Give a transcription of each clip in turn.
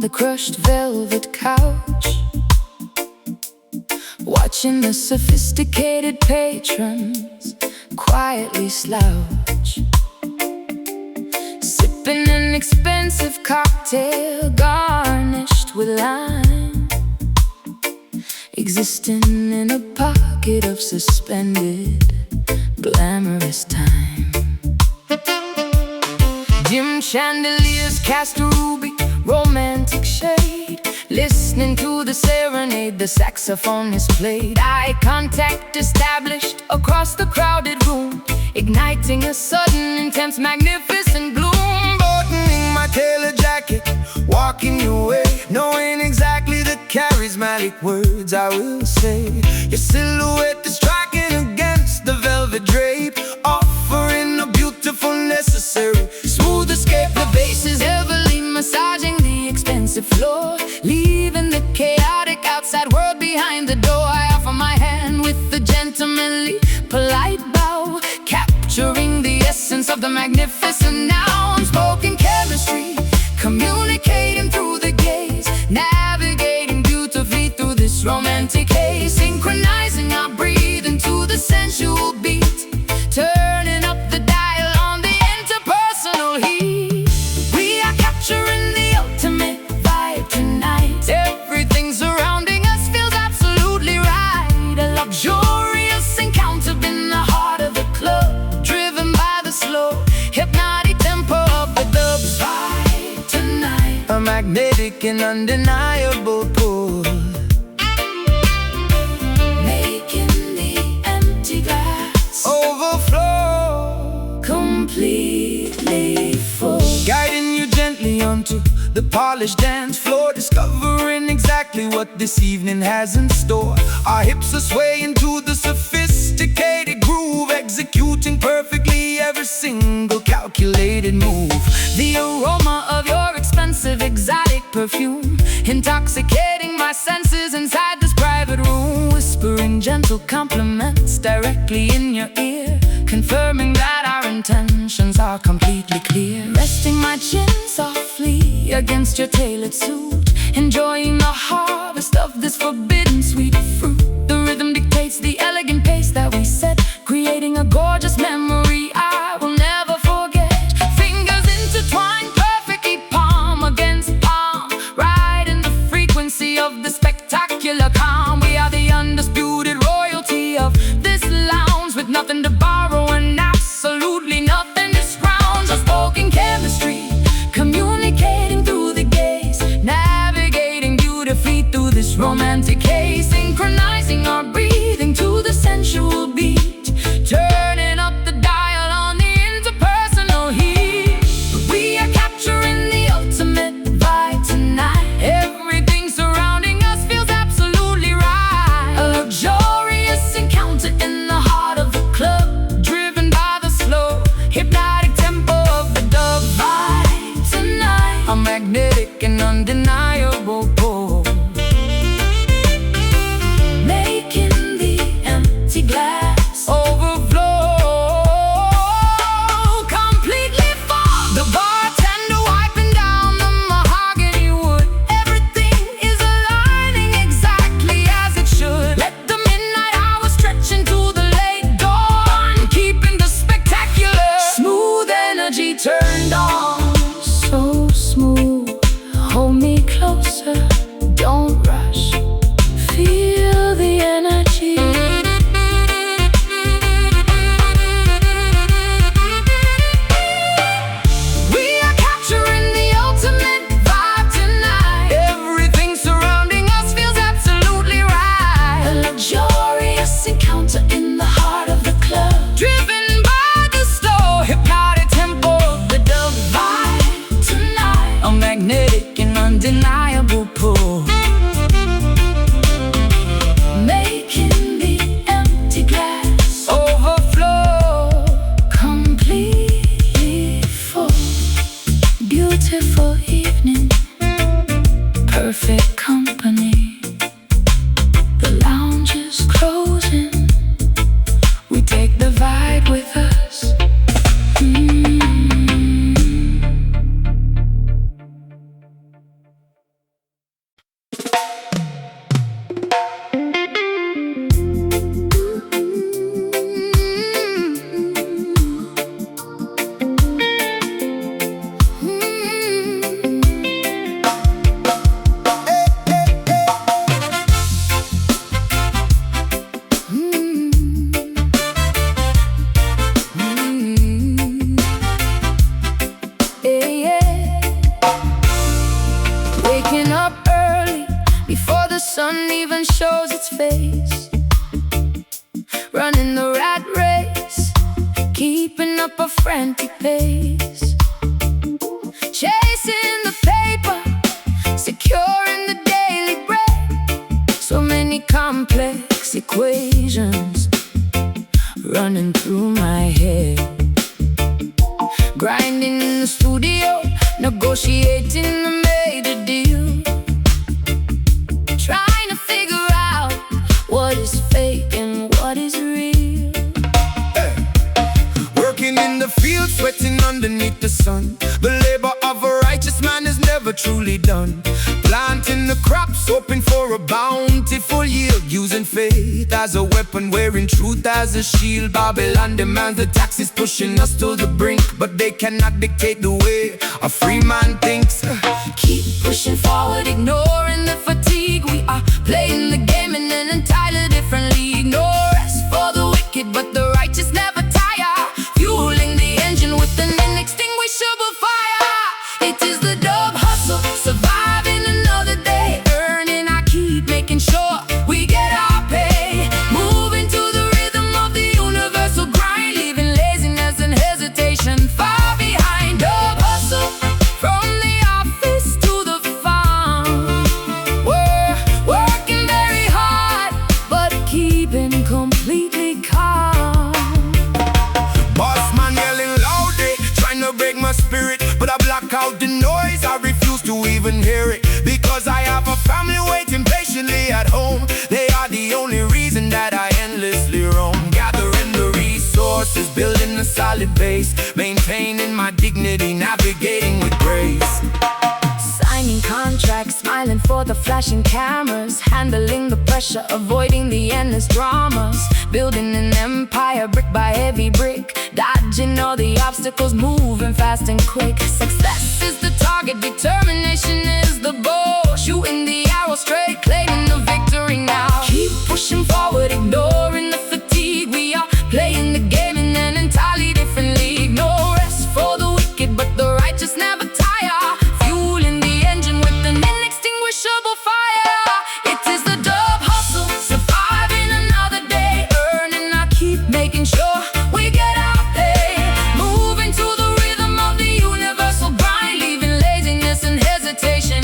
the crushed velvet couch, watching the sophisticated patrons quietly slouch, sipping an expensive cocktail garnished with lime, existing in a pocket of suspended glamorous time. Dim chandeliers cast a ruby romantic shade, listening to the serenade the saxophonist played. Eye contact established across the crowded room, igniting a sudden intense magnificent gloom. Buttoning my tailor jacket, walking your way, knowing exactly the charismatic words I will say. Your silhouette is striking against the velvet drape, offering a beautiful necessary smooth escape. The bass is heavily massaging the expensive floor, leaving the chaotic outside world behind the door. I offer my hand with a gentlemanly, polite bow, capturing the essence of the magnificent noun. Spoken chemistry, communicating through the gaze, navigating beautifully through this romantic haze, synchronizing our breathing to the sensual beat, turning up the dial on the interpersonal heat. We are capturing the ultimate vibe tonight. Everything surrounding us feels absolutely right. A luxurious encounter in the heart of the club, driven by the slow, hypnotic tempo of the dub vibe tonight. A magnetic and undeniable pull, making the empty glass overflow, completely full, guiding you gently onto the polished dance floor, discovering exactly what this evening has in store. Our hips are swaying to the sophisticated groove, executing perfectly every single calculated move. the aroma of your expensive exotic perfume, intoxicating my senses inside this private room, whispering gentle compliments directly in your ear, confirming that our intentions are completely clear. Resting my chin softly against your tailored suit, enjoying the harvest of this forbidden sweet fruit. The rhythm dictates the elegant pace that we set, creating a gorgeous memory I will never forget. Fingers intertwined perfectly, palm against palm, right in the frequency of the spectacular calm. We are the undisputed royalty of this lounge, with nothing to borrow and absolutely nothing to scrounge. Unspoken chemistry, communicating through the gaze, navigating beautifully through this romantic haze, synchronizing our breathing to the sensual beat, turning up the dial on the interpersonal heat. We are capturing the ultimate vibe tonight. Everything surrounding us feels absolutely right. A luxurious encounter in the heart of the club, driven by the slow, hypnotic tempo of the dub vibe tonight. A magnetic and undeniable pull, making the empty glass overflow, completely full. The bartender wiping down the mahogany wood, everything is aligning exactly as it should. Let the midnight hour stretch into the late dawn, keeping the spectacular smooth energy turned on. So smooth, hold me closer, don't rush, feel the energy. We are capturing the ultimate vibe tonight. everything surrounding Us feels absolutely right. A luxurious encounter in the heart of the club, driven by the slow, hypnotic tempo of the dub vibe. sun even shows its face, running the rat race, keeping up a frantic pace, chasing the paper, securing the daily bread. So many complex equations running through my head, grinding in the studio, negotiating the made deal, trying to figure out what is fake and what is real. Working in the field, sweating underneath the sun. The labor of a righteous man is never truly done. Planting the crops, hoping for a bountiful yield, using faith as a weapon, wearing truth as a shield. Babylon demands the taxes, pushing us to the brink, but they cannot dictate the way a free man thinks. Keep pushing forward, ignoring the fatigue. We are playing the game in an entirely different league. No rest for the wicked, but the righteous never tire, fueling the engine with an inextinguishable fire. It is the dub hustle, surviving another day, earning our keep, making sure we get our pay, moving to the rhythm of the universal grind, leaving laziness and hesitation far behind. Dub hustle, from the office to the farm, we're working very hard, but keeping completely calm. Boss man yelling loudly, trying to break my spirit, but I block out the noise, I refuse to even hear it, because I have a family waiting patiently at home. They are the only reason that I endlessly roam, gathering the resources, building a solid base, maintaining my dignity, navigating with grace. Signing contracts, smiling for the flashing cameras, handling the pressure, avoiding the endless dramas, building an empire brick by every brick, dodging all the obstacles, moving fast and quick. Success is the target, determination is the goal, shooting the arrow straight, claiming the victory now. Keep pushing forward, ignoring the fatigue. We are playing the game in an entirely different league. No rest for the wicked, but the righteous never tire, fueling the engine with an inextinguishable fire. It is the dub hustle, surviving another day, earning our keep, making sure we get our pay, moving to the rhythm of the universal grind, leaving laziness and hesitation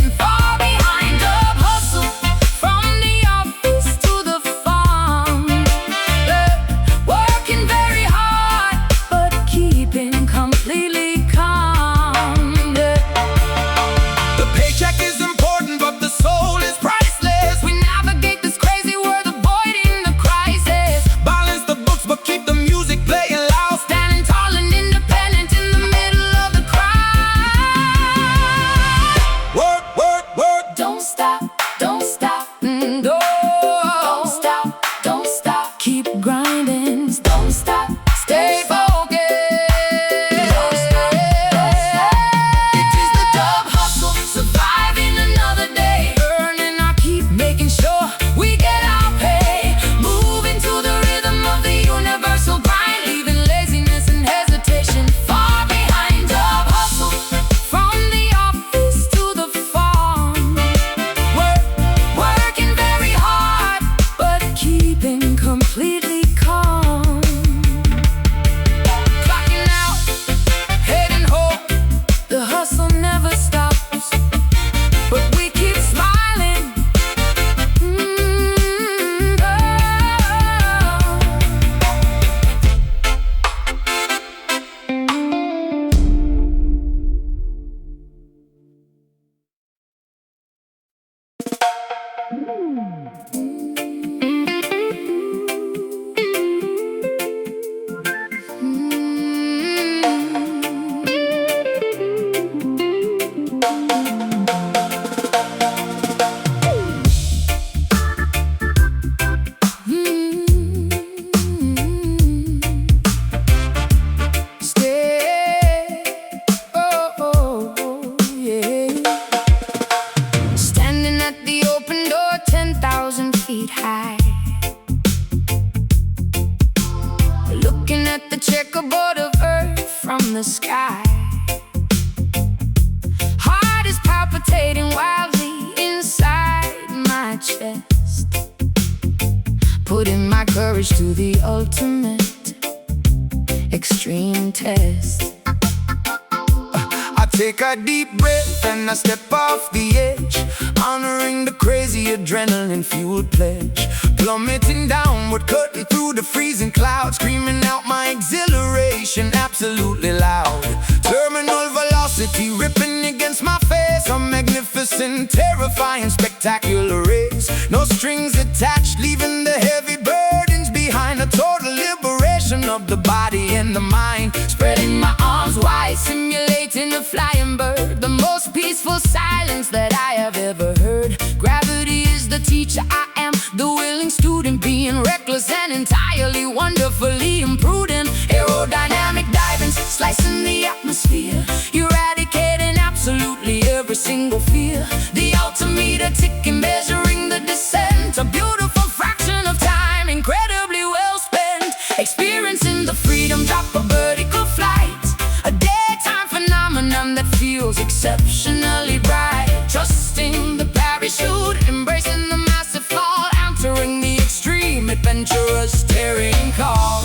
take a deep breath and I step off the edge, honoring the crazy adrenaline-fueled pledge. Plummeting downward, cutting through the freezing clouds, screaming out my exhilaration absolutely loud. Terminal velocity ripping against my face, a magnificent, terrifying, spectacular race. No strings attached, leaving the heavy burdens behind. A total liberation of the body and the mind. Spreading my arms wide, simulating a flying bird. The most peaceful silence that I have ever heard. Gravity is the teacher, I am the willing student, being reckless and entirely wonderfully imprudent. Aerodynamic diving, slicing the atmosphere, eradicating absolutely every single fear. The altimeter ticking, measuring the descent, a beautiful fraction of time, incredibly well spent. Experiencing the freedom drop, a vertical flight, a daytime phenomenon that feels exceptionally bright. Trusting the parachute, embracing the massive fall, entering the extreme, adventurous, daring call.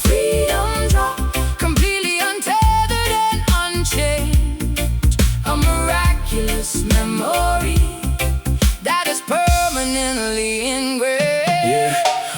Freedom drop, completely untethered and unchained, a miraculous memory that is permanently engraved. Yeah,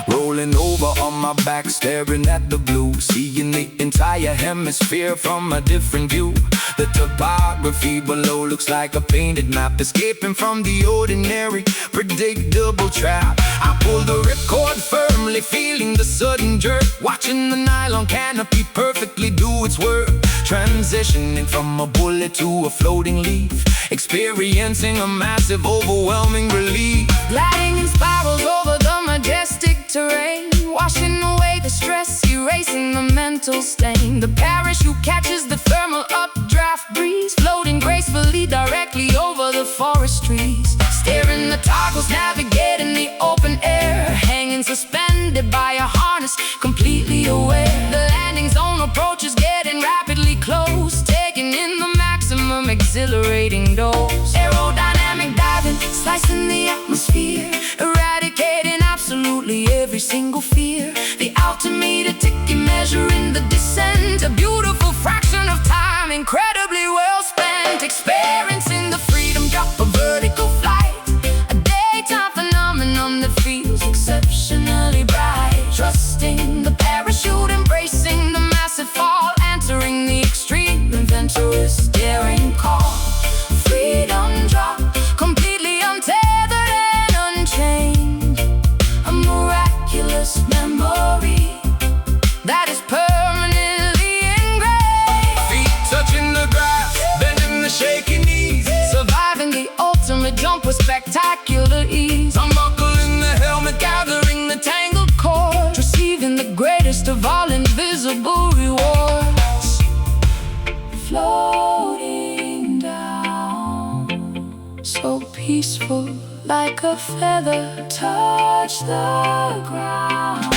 rolling over on my back, staring at the blue, seeing the entire hemisphere from a different view. The topography below looks like a painted map, escaping from the ordinary, predictable trap. I pull the ripcord firmly, feeling the sudden jerk, watching the nylon canopy perfectly do its work. Transitioning from a bullet to a floating leaf, experiencing a massive, overwhelming relief. Gliding in spirals over the majestic terrain, washing away the stress, erasing the mental stain. The parachute catches the thermal updraft breeze, floating gracefully directly over the forest trees. Steering the toggles, navigating the open air, hanging suspended by a harness, completely aware. The landing zone approaches, getting rapidly close, taking in the maximum exhilarating dose. Aerodynamic diving, slicing the atmosphere, eradicating absolutely every single fear. The altimeter ticking, measuring the descent, a beautiful fraction of time, incredibly well spent. Experiencing the freedom drop, a vertical flight, a daytime phenomenon that feels exceptionally bright. Trusting the parachute, embracing the massive fall, entering the extreme, adventurous, daring call. Freedom drop, completely untethered and unchained, a miraculous memory that is permanently engraved. Feet touching the grass, bending the shaky knees, surviving the ultimate jump with spectacular ease. Unbuckling the helmet, gathering the tangled cords, receiving the greatest of all invisible rewards. Floating down, so peaceful, like a feather touch the ground.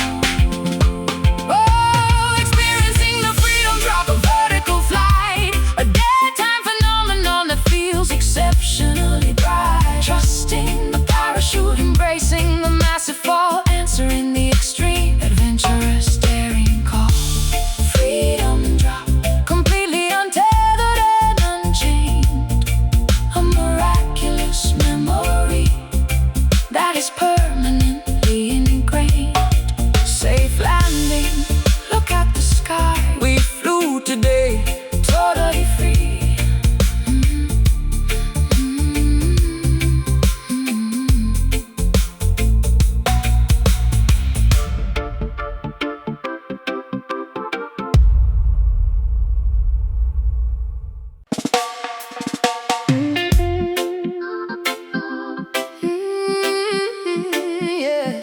Oh, experiencing the freedom drop, a vertical flight, a daytime phenomenon that feels exceptionally bright. Trusting the parachute, embracing the massive fall, answering the extreme, adventurous, daring call. Freedom drop, completely untethered and unchained, a miraculous memory that is permanently ingrained. Safe landing, look at the sky. We flew today, totally free. Yeah.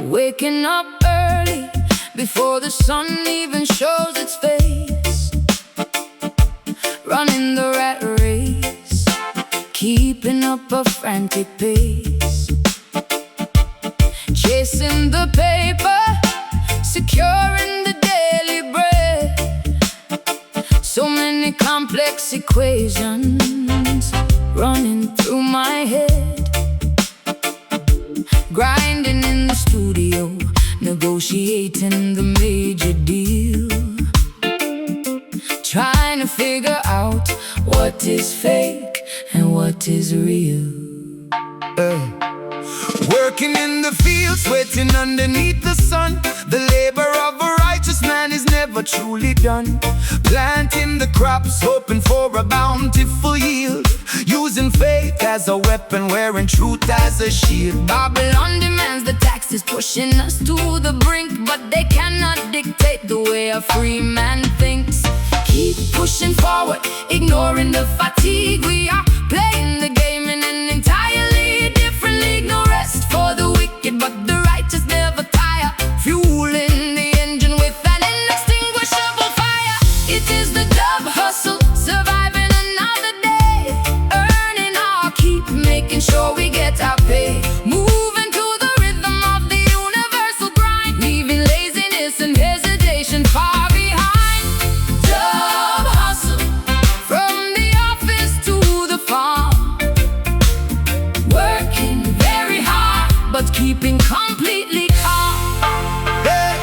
Waking up early before the sun even shows its face, running the rat race, keeping up a frantic pace. chasing the paper, securing the daily bread. So many complex equations running through my head. Grinding in the studio, negotiating the major deal, trying to figure out what is fake and what is real. Working in the field, sweating underneath the sun. The labor of a righteous man is never truly done. Planting the crops, hoping for a bountiful yield, using faith as a weapon, wearing truth as a shield. Babylon demands the taxes, pushing us to the brink, but they cannot dictate the way a free man thinks. Keep pushing forward, ignoring the fatigue. We are playing the game in an entirely different league. No rest for the wicked, but the righteous never tire, fueling the engine with an inextinguishable fire. It is the dub hustle, surviving another day, earning our keep, making sure we get our pay. Moving to the rhythm of the universal grind, leaving laziness and hesitation far behind. Dub hustle, from the office to the farm, working very hard, but keeping completely calm. Hey,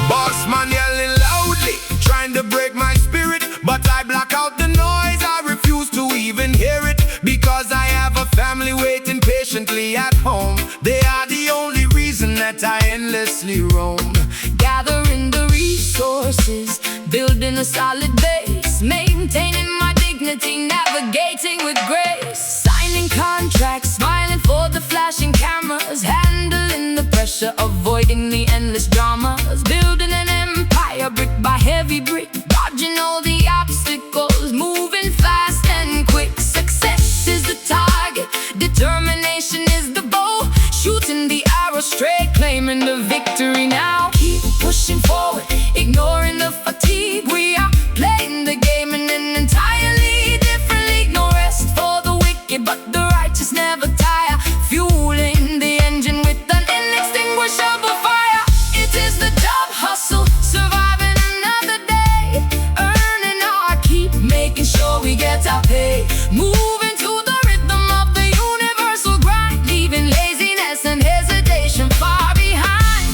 boss man yelling loudly, trying to break my spirit, but I block out the noise. I refuse to even hear it, because I have a family waiting patiently at home. They are the only reason that I endlessly roam. Gathering the resources, building a solid base, maintaining my dignity, navigating with grace. Signing contracts, smiling for the flashing cameras, handling the pressure, avoiding the endless dramas. Building an empire brick by heavy brick, dodging all the obstacles, moving fast and quick. Success is the target, determination is the bow, shooting the arrow straight, claiming the victory now. Keep pushing forward, ignoring the fatigue. We are playing the game in an entirely different league. No rest for the wicked, but the righteous never tire, fueling the engine with an inextinguishable fire. It is the dub hustle, surviving another day, earning our keep, making sure we get our pay. Moving to the rhythm of the universal grind, leaving laziness and hesitation far behind.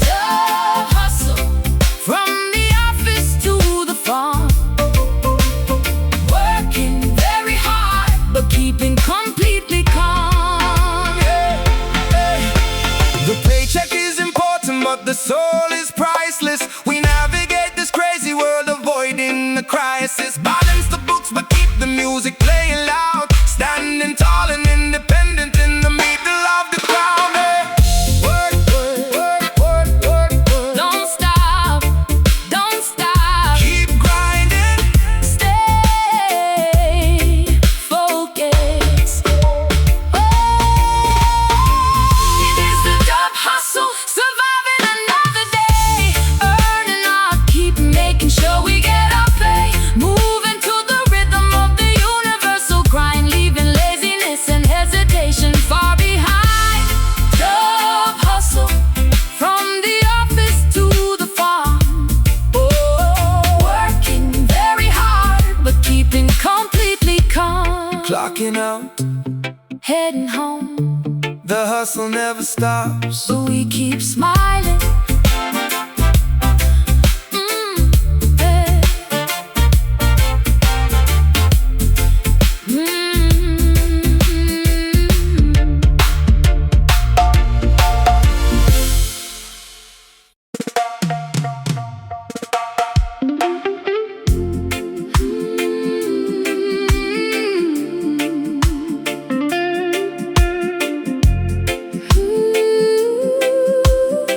Dub hustle, from the office to the farm, working very hard, but keeping completely calm. The paycheck is important, but the soul is priceless. We navigate this crazy world, avoiding the crisis. Balance the books, but keep the music playing loud. Standing tall and independent in the middle of the crowd. Work, work, work, work, work, work. Don't stop, don't stop. Keep grinding. Stay focused. It is the dub hustle, surviving another day, earning our keep, making sure we get our pay. Moving to the rhythm of the universal grind, leaving laziness and hesitation far behind. Dub hustle, from the office to the farm, working very hard, but keeping completely calm. Clocking out, Heading home, the hustle never stops. so we keep smiling. Yeah. Ooh.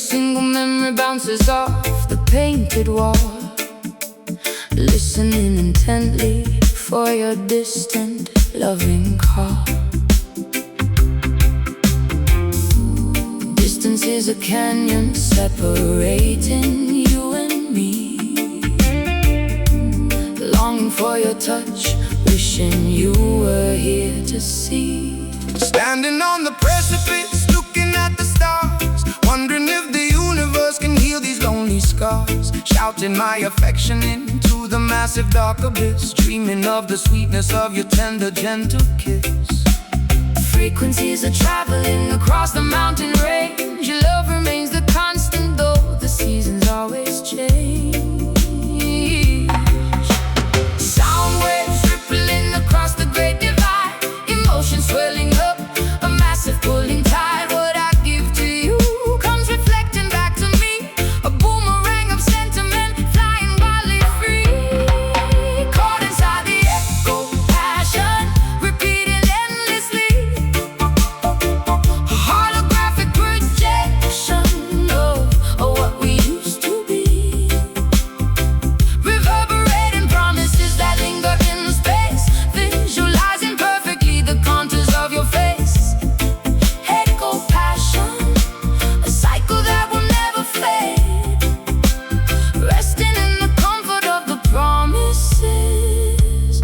single memory bounces off the painted wall, listening intently for your distant loving call. Distance is a canyon separating you and me, longing for your touch, wishing you were here to see. Standing on the precipice, looking at the stars, wondering if the universe can heal these lonely scars. Shouting my affection into the massive dark abyss, dreaming of the sweetness of your tender, gentle kiss. Frequencies are traveling across the mountain range. Your love remains the constant, though the seasons always change. Sound waves rippling across the great divide, emotions swelling up, a massive pulling tide. What I give to you comes reflecting back to me, a boomerang of sentiment flying wildly free. Caught inside the echo, passion repeating endlessly, a holographic projection of what we used to be, reverberating promises that linger in space, visualizing perfectly the contours of your face. Echo, passion, a cycle that will never fade, resting in the comfort of the promises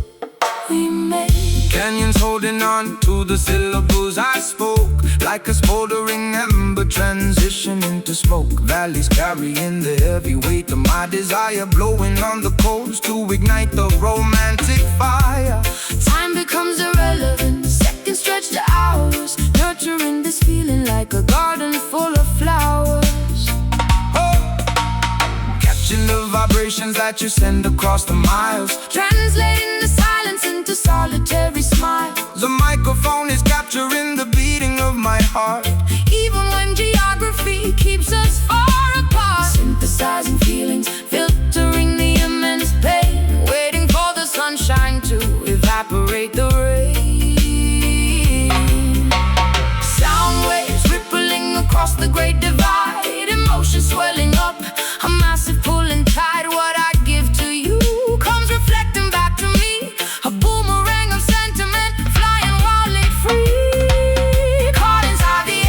we made. Canyons holding on to the syllables I spoke, like a smoldering ember transition into smoke. Valleys carrying the heavy weight of my desire, blowing on the coals to ignite the romantic fire. Time becomes irrelevant, seconds stretch to hours, nurturing this feeling like a garden full of flowers. Oh, catching the vibrations that you send across the miles, Translating the silence into solitary smiles. the microphone is capturing the beating of my heart. Even when geography keeps us far apart, synthesizing feelings, filtering the immense pain, waiting for the sunshine to evaporate the rain. Sound waves rippling across the great divide, emotions swelling up, a massive pulling tide. What I give to you comes reflecting back to me, a boomerang of sentiment flying wildly free. Caught inside the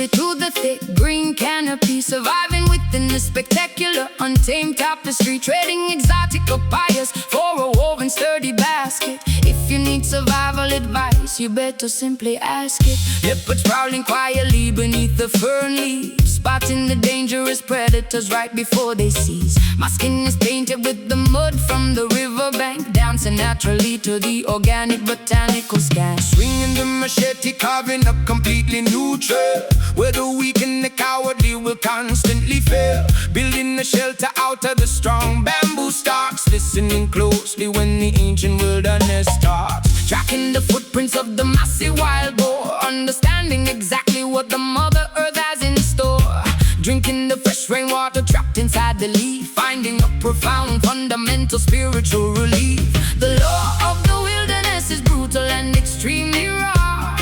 closely to the thick green canopy, surviving within the spectacular, untamed tapestry, trading exotic papayas for a woven sturdy basket. If you need survival advice, you better simply ask it. Leopards prowling quietly beneath the fern leaves, spotting the dangerous predators right before they seize. My skin is painted with the mud from the riverbank, dancing naturally to the organic botanical scan. Swinging the machete, carving a completely new trail, where the weak and the cowardly will constantly fail. Building a shelter out of the strong bamboo stalks, listening closely when the ancient wilderness talks. Tracking the footprints of the massive wild boar, understanding exactly what the Mother Earth has in store. Drinking the fresh rainwater trapped inside the leaf, finding a profound fundamental spiritual relief. The law of the wilderness is brutal and extremely raw,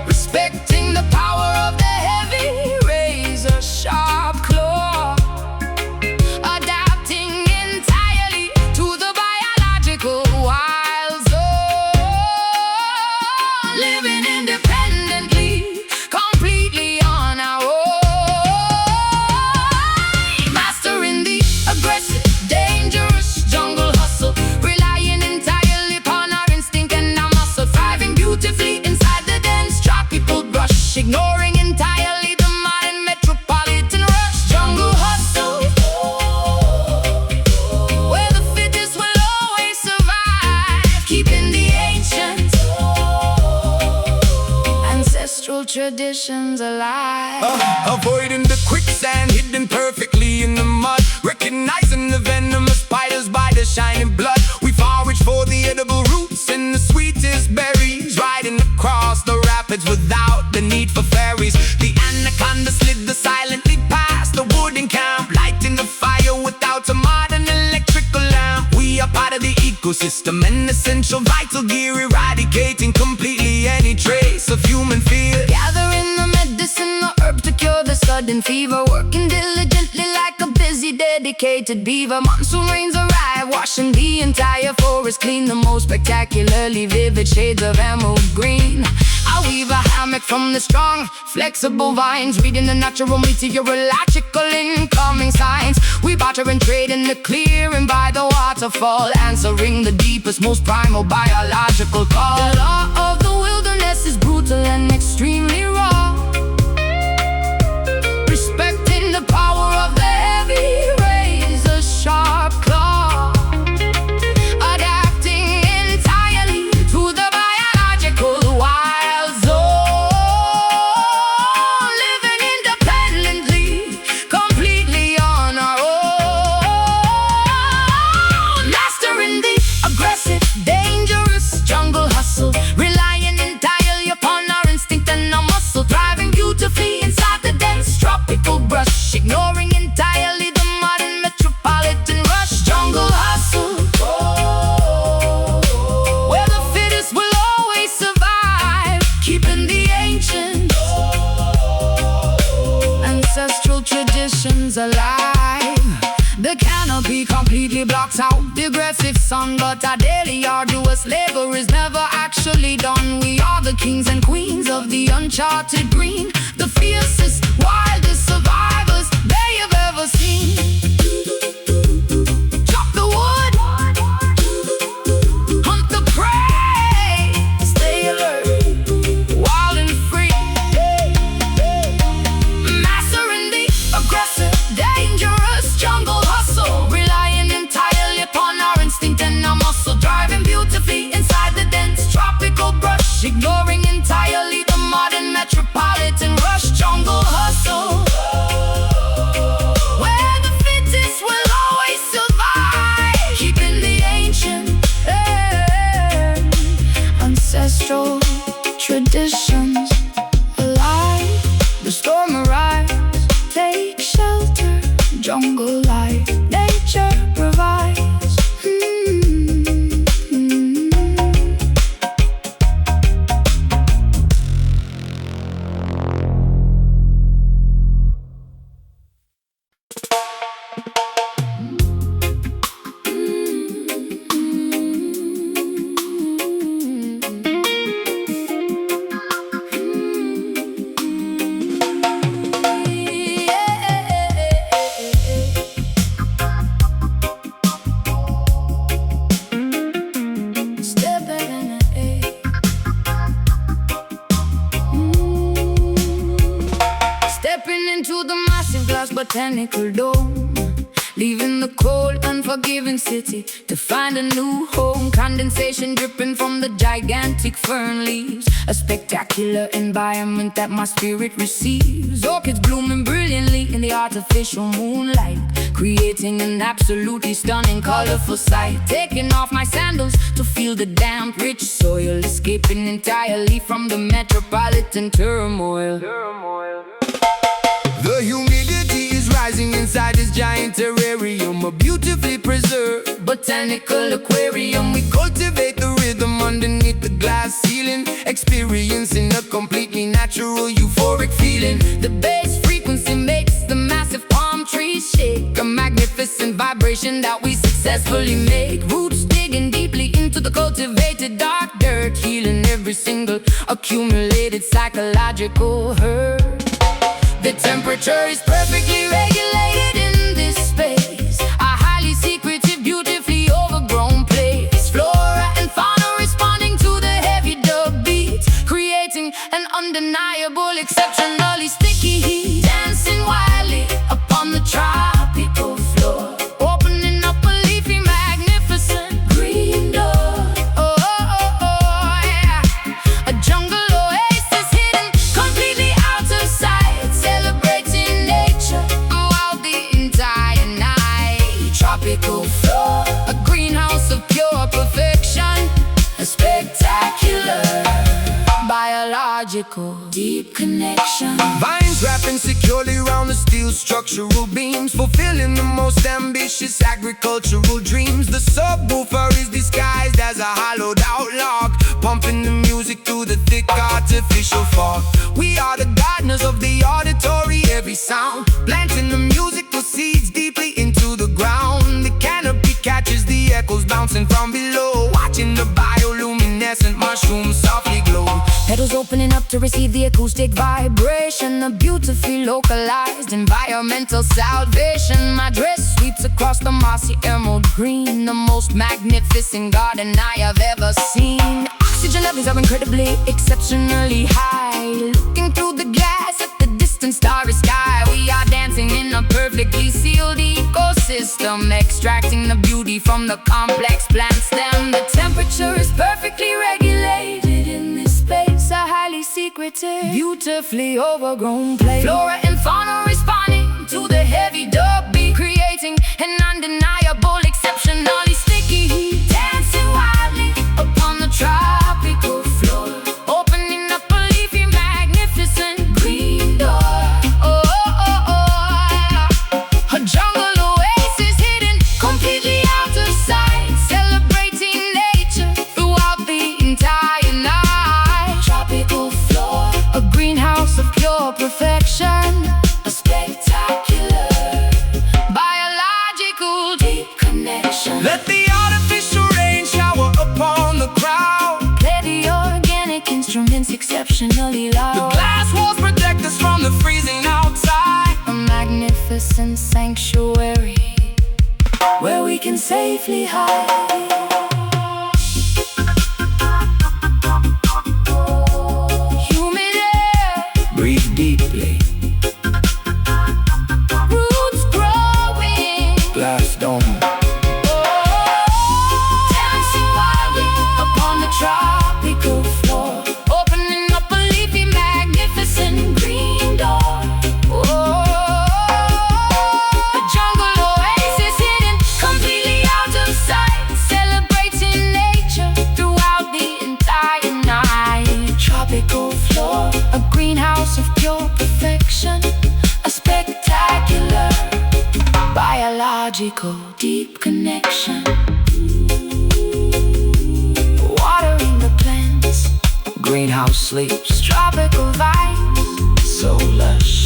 respecting the power of the heavy razor sharp claw, adapting entirely to the biological wild zone, living independently, completely on our own, mastering the aggressive, dangerous jungle hustle, relying entirely upon our instinct and our muscle, thriving beautifully inside the dense tropical brush, ignoring entirely the modern metropolitan rush. Jungle hustle, where the fittest will always survive, keeping the ancient ancestral traditions alive. Avoiding the quicksand, hidden perfectly in the mud, recognizing the venomous spiders by the shining blood. We forage for the edible roots and the sweetest berries, riding across the rapids without the need for ferries. The anaconda slid the silently past the wooden camp, lighting the fire without a modern electrical lamp. We are part of the ecosystem, an essential vital gear, eradicating completely any trace of human fear. Gathering the medicine, the herb to cure the sudden fever, working diligently like a busy, dedicated beaver. Monsoon rains arrive, washing the entire forest clean, the most spectacularly vivid shades of emerald green. I weave a hammock from the strong, flexible vines, reading the natural meteorological incoming signs. We barter and trade in the clearing by the waterfall, answering the deepest, most primal biological call. The law of the wilderness is brutal and extremely raw, respecting the power of the heavy razor sharp claw, adapting entirely to the biological wild zone, living independently, completely on our own, mastering the aggressive, dangerous jungle hustle, relying entirely upon our instinct and our muscle, thriving beautifully inside the dense tropical brush, ignoring entirely the modern metropolitan rush. Jungle hustle, where the fittest will always survive, keeping the ancient ancestral traditions alive. The canopy completely blocks out the aggressive sun, but our daily arduous labor is never actually done. We are the kings and queens of the uncharted green, the fiercest, wildest survivors they have ever seen. Chop the wood, hunt the prey, stay alert, wild and free, mastering the aggressive, dangerous jungle hustle, relying entirely upon our instinct and our muscle, driving beautifully inside the dense tropical brush, ignoring entirely the modern metropolitan rush. Jungle hustle, where the fittest will always survive, keeping the ancient ancestral traditions alive. The storm arrives, take shelter, jungle life, nature provides. glass botanical dome, leaving the cold, unforgiving city to find a new home. Condensation dripping from the gigantic fern leaves, a spectacular environment that my spirit receives. Orchids blooming brilliantly in the artificial moonlight, creating an absolutely stunning, colorful sight. Taking off my sandals to feel the damp, rich soil, escaping entirely from the metropolitan turmoil. The humidity is rising inside this giant terrarium, a beautifully preserved Botanical aquarium. We cultivate the rhythm underneath the glass ceiling, experiencing a completely natural euphoric feeling. The bass frequency makes the massive palm trees shake, a magnificent vibration that we successfully make. Roots digging deeply into the cultivated dark dirt, healing every single accumulated psychological hurt. The temperature is perfectly regulated in this space, a highly secretive, beautifully overgrown place. Flora and fauna responding to the heavy dub beats, creating an undeniable, exceptionally sticky heat. Dancing wildly upon the tropical floor, opening up a leafy, magnificent green door. Oh, oh, oh, oh, yeah. A jungle oasis hidden completely out of sight, celebrating nature throughout the entire night. Tropical floor, a greenhouse of pure perfection, a spectacular biological deep connection. vines wrapping securely around the steel structural beams, fulfilling the most ambitious agricultural dreams. The subwoofer is disguised as a hollowed out log, pumping the music through the thick artificial fog. We are the gardeners of the auditory, every sound planting the musical seeds deeply into the ground. The canopy catches the echoes bouncing from below, watching the bioluminescent mushrooms softly glow. Petals opening up to receive the acoustic vibration, a beautifully localized environmental salvation. My dress sweeps across the mossy emerald green, the most magnificent garden I have ever seen. Oxygen levels are incredibly, exceptionally high. Looking through the glass at the distant starry sky, we are dancing in a perfectly sealed ecosystem, extracting the beauty from the complex plant stem. The temperature is perfectly regulated in this space, a highly secretive, beautifully overgrown place. Flora and fauna responding to the heavy dub beat, creating an undeniable, exceptionally sticky heat. Dancing wildly upon the tropical floor, opening up a leafy, magnificent green door. Oh, oh, oh, oh. A jungle oasis hidden completely out of sight, celebrating nature throughout the entire night. Tropical floor, a greenhouse of pure perfection, a spectacular biological deep connection. Let the artificial rain shower upon the crowd, Play the organic instruments exceptionally loud. the glass walls protect us from the freezing outside. A magnificent sanctuary where we can safely hide. Humid air, Breathe deeply, roots growing, glass dome. dancing wildly upon the tropical floor, opening up a leafy, magnificent green door. A jungle oasis hidden completely out of sight, celebrating nature throughout the entire night. Tropical floor, a greenhouse of pure perfection, a spectacular biological deep connection. Watering the plants, Greenhouse sleeps, tropical vibes. so lush.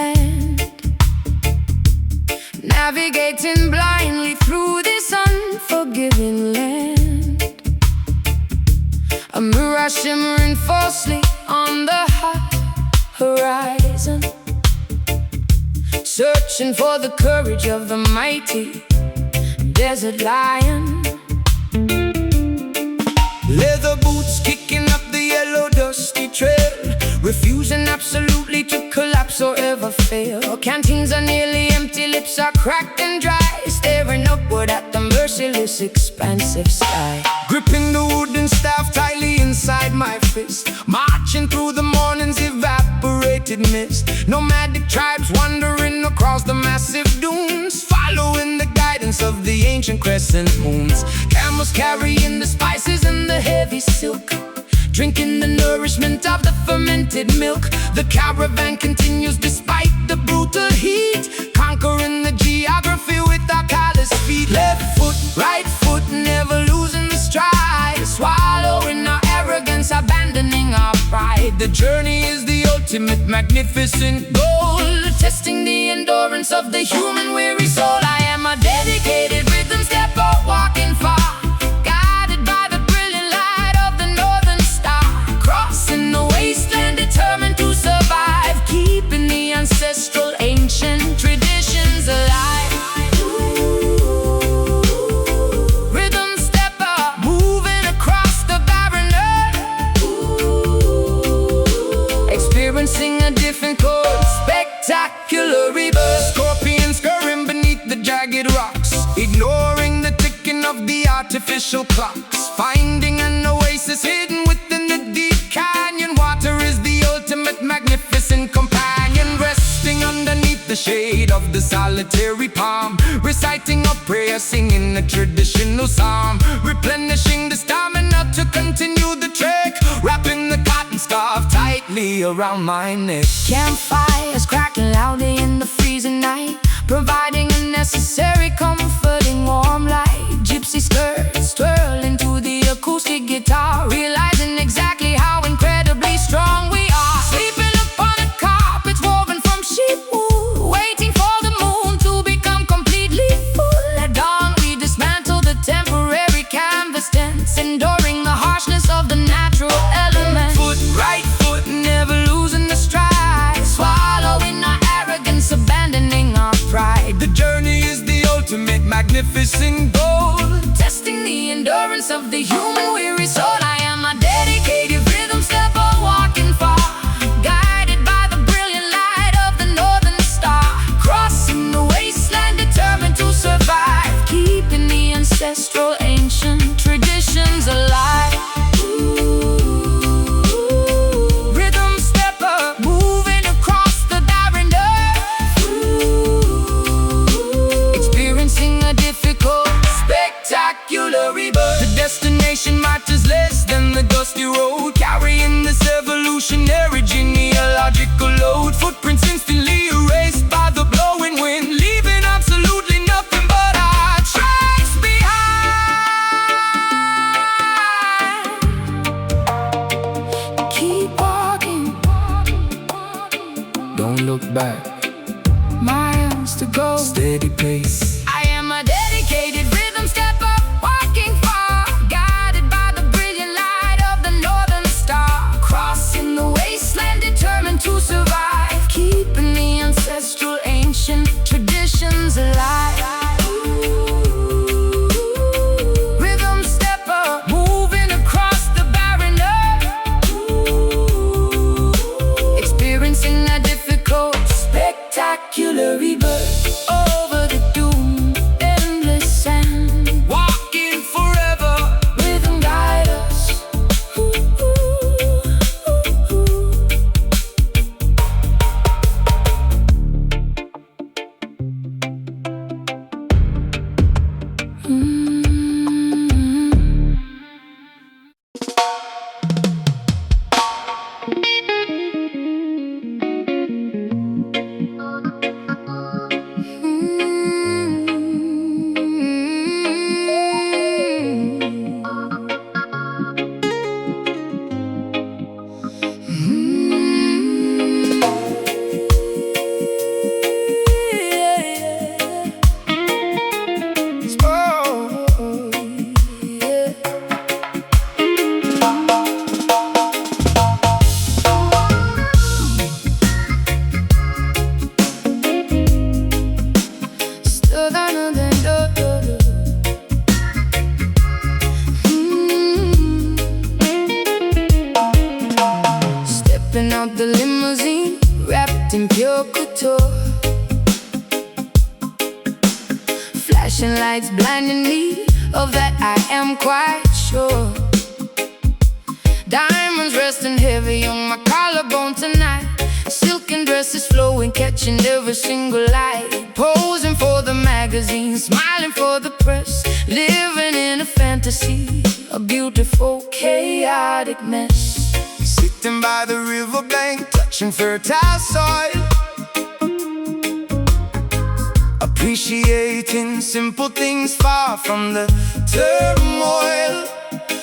land, navigating blindly through this unforgiving land. A mirage shimmering falsely on the high horizon, searching for the courage of the mighty desert lion. Leather boots kicking up the yellow dusty trail, refusing absolutely to collapse or ever fail. Canteens are nearly empty, lips are cracked and dry, staring upward at the merciless expansive sky. Gripping the wooden staff tightly inside my fist, marching through the morning's evaporated mist. Nomadic tribes wandering across the massive dunes, following the guidance of the ancient crescent moons. Camels carrying the spices and the heavy silk, drinking the nourishment of the fermented milk. The caravan continues despite the brutal heat, conquering the geography with our callous feet. Left foot, right foot, never losing the stride, swallowing our arrogance, abandoning our pride. The journey is the ultimate magnificent goal, testing the endurance of the human weary soul. I am a dedicated rhythm stepper, walking far, guided by the brilliant light of the northern star, crossing the wasteland, determined to survive, keeping the ancestral ancient traditions alive. Rhythm stepper, moving across the barren earth, experiencing a difficult, spectacular rebirth. Scorpions scurrying beneath the jagged rocks, ignoring the ticking of the artificial clocks, finding an oasis hidden within the deep canyon. Water is the ultimate magnificent companion, resting underneath the shade of the solitary palm, reciting a prayer, singing a traditional psalm, replenishing the stamina to continue the trek, wrapping the cotton scarf tightly around my neck. Campfires crackling loudly in the freezing night, providing a necessary comforting warm light. Gypsy skirts twirling to the acoustic guitar, realizing exactly how incredibly strong we are. Sleeping upon a carpet woven from sheep wool, waiting for the moon to become completely full. At dawn we dismantle the temporary canvas tents, enduring the harshness of the natural elements. Foot, right foot, never losing the stride, Swallowing our arrogance, abandoning our pride. the journey is the ultimate magnificent goal, Testing the endurance of the human weary soul. I am a dedicated rhythm stepper, walking far, guided by the brilliant light of the northern star, crossing the wasteland, determined to survive, keeping the ancestral ancient traditions alive. Rhythm stepper, moving across the barren earth, experiencing a difficult, spectacular rebirth. the destination matters less than the dusty road, carrying this evolutionary genealogical load. Footprints instantly erased by the blowing wind, leaving absolutely nothing but our tracks behind. Keep walking, Don't look back, miles to go. steady pace. I am a dedicated rhythm stepper, walking far, guided by the brilliant light of the northern star, crossing the wasteland, determined to survive, keeping the ancestral ancient traditions alive. Rhythm stepper, moving across the barren earth, experiencing a difficult, spectacular rebirth. Over the dunes couture. Flashing lights blinding me, of that I am quite sure. Diamonds resting heavy on my collarbone tonight. Silken dresses flowing, catching every single light. Posing for the magazine, smiling for the press. Living in a fantasy, a beautiful, chaotic mess. Sitting by the riverbank, touching fertile soil. Appreciating simple things far from the turmoil.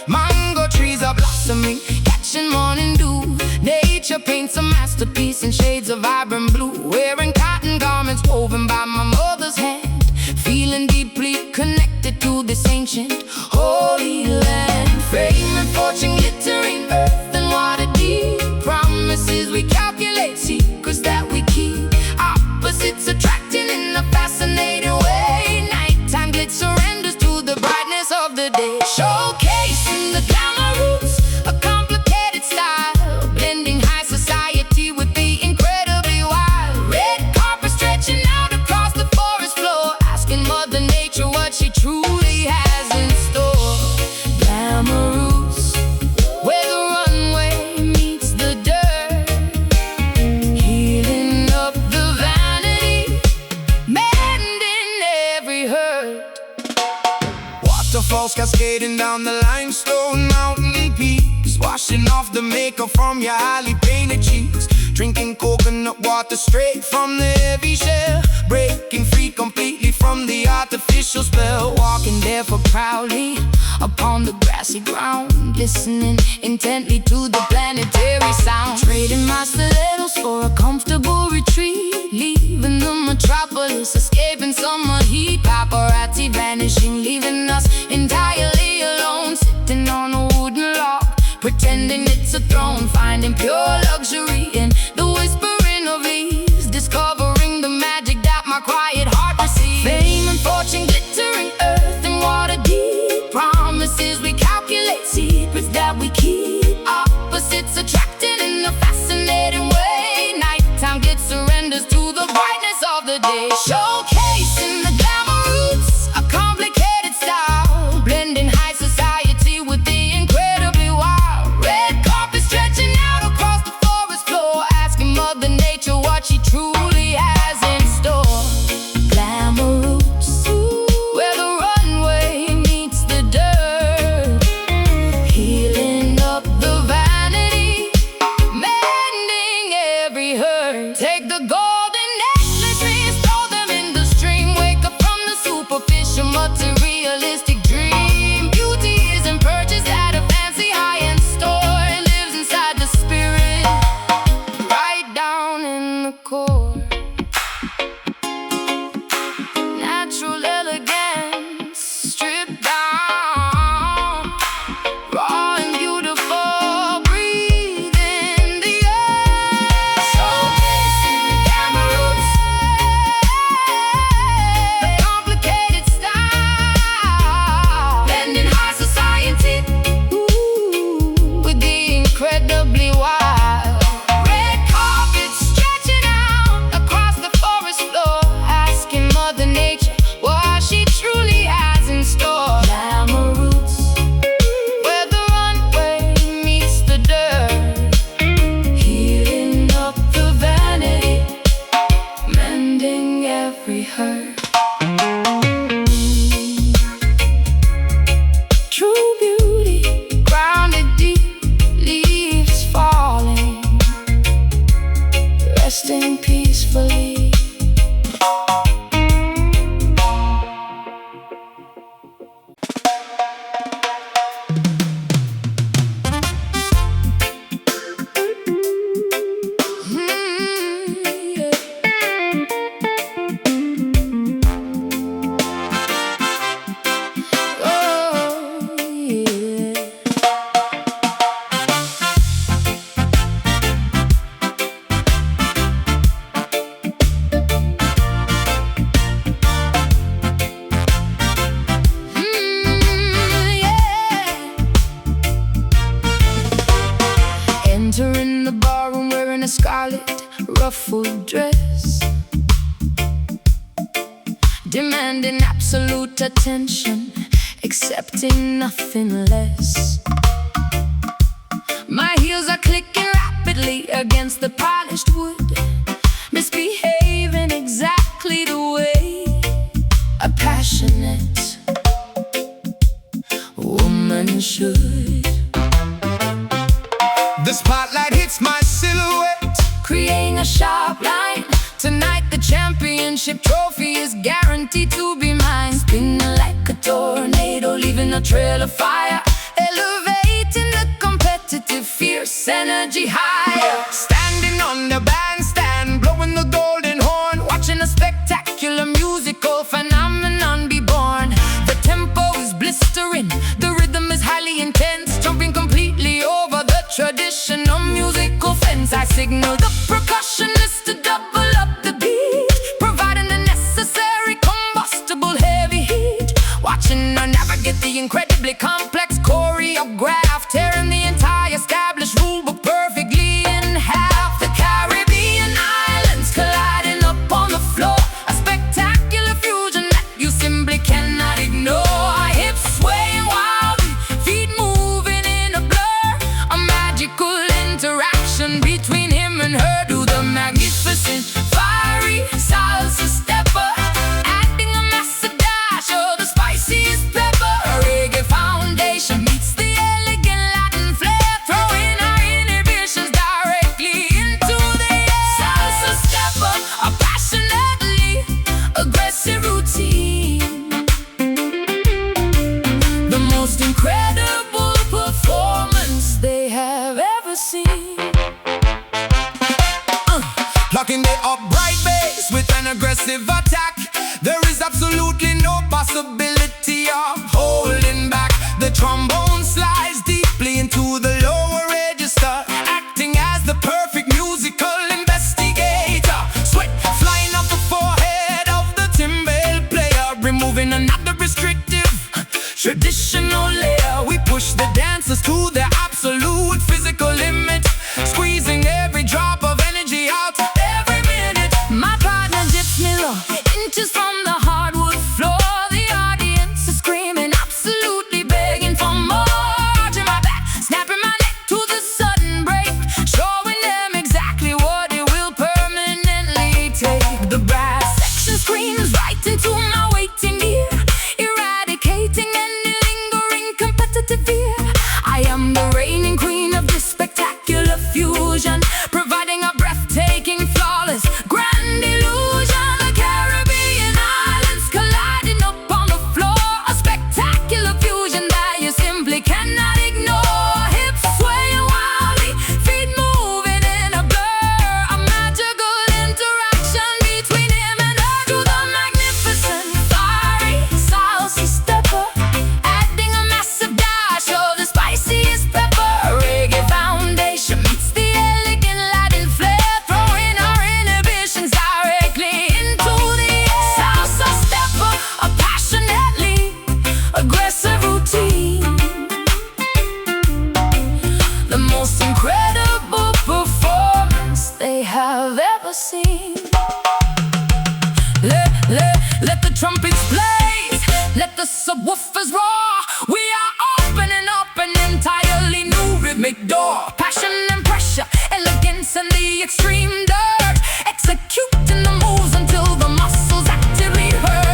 Mango trees are blossoming, catching morning dew. Nature paints a masterpiece in shades of vibrant blue. Wearing cotton garments woven by my mother's hand. Feeling deeply connected to this ancient holy land. Fame and fortune glittering, earth and water deep. Promises we calculate, secrets that we keep. Opposites attracting in a fascinating way. Nighttime glitz surrenders to the brightness of the day. Showcasing the glamour roots, a complicated style, blending high society with the incredibly wild. Red carpet stretching out across the forest floor, asking Mother Nature what she truly has in store. Glamour roots, where the runway meets the dirt, healing up the vanity, mending every hurt. Waterfalls cascading down the limestone mountain peaks, washing off the makeup from your highly painted cheeks. Drinking coconut water straight from the heavy shell, breaking free completely from the artificial spell. Walking barefoot proudly upon the grassy ground, listening intently to the planetary sound. Trading my stilettos for a comfortable retreat, leaving the metropolis, escaping summer heat. Paparazzi vanishing, leaving us entirely alone. Sitting on a wooden log, pretending it's a throne. Finding pure luxury in the whispering of leaves, discovering the magic that my quiet heart receives. Fame and fortune glittering, earth and water deep. Promises we calculate, secrets that we keep. Opposites attracting in a fascinating way. Nighttime glitz surrenders to the brightness of the day. Showcasing the glamour roots, a complicated style, blending high society with the incredibly wild. Red carpet stretching out across the forest floor, asking Mother Nature what she truly has in store. Glamour roots, where the runway meets the dirt, healing up the vanity, mending every hurt. Take the golden necklace rings, throw them in the demanding absolute attention, accepting nothing less. My heels are clicking rapidly against the polished wood, misbehaving exactly the way a passionate woman should. The spotlight hits my silhouette, creating a sharp line. Tonight the championship trophy is guaranteed to be mine. Spinning like a tornado, leaving a trail of fire, elevating the competitive, fierce energy higher. standing on the bandstand, blowing the golden horn, Watching a spectacular musical phenomenon be born. The tempo is blistering, the rhythm is highly intense, jumping completely over the traditional musical fence. I signal the percussionist to double up the beat, providing the necessary combustible heavy heat. Watching her navigate the incredibly complex choreograph, tearing the entire established rulebook perfectly in half. The Caribbean islands colliding up on the floor, a spectacular fusion that you simply cannot ignore. Hips swaying wildly, feet moving in a blur, a magical interaction between him and her. Do the magnificent, fiery salsa stepper, adding a massive dash of the spiciest pepper. A reggae foundation meets the elegant Latin flair, throwing our inhibitions directly into the air. Salsa stepper, a passionately aggressive routine, the most incredible performance they have ever seen. locking the upright bass with an aggressive attack. There is absolutely no possibility of holding back. The trombone slides deeply into the lower register, acting as the perfect musical investigator. Sweat flying off the forehead of the timbale player, removing another restrictive traditional layer. We push the dancers to their absolute physical limit, squeezing every drop of energy out every minute. My partner dips me low, inches from the hardwood floor. The audience is screaming, absolutely begging for more. To my back, snapping my neck to the sudden break, showing them exactly what it will permanently take. The brass section screams right into my waiting ear, eradicating any lingering competitive fear. I am the reigning queen of this spectacular fusion, providing a breathtaking, flawless, grand illusion. The Caribbean islands colliding up on the floor, a spectacular fusion that you simply cannot ignore. Hips swaying wildly, feet moving in a blur, a magical interaction between him and her. To the magnificent, fiery salsa stepper, adding a massive dash of the spiciest pepper. A reggae foundation meets the elegant Latin flair, throwing our inhibitions directly into the air. Salsa stepper, a passionately aggressive routine, the most incredible performance they have ever seen. Let the trumpets blaze, let the subwoofers roar. We are opening up an entirely new rhythmic door. Passion and pressure, elegance and the extreme dirt, executing the moves until the muscles actively hurt.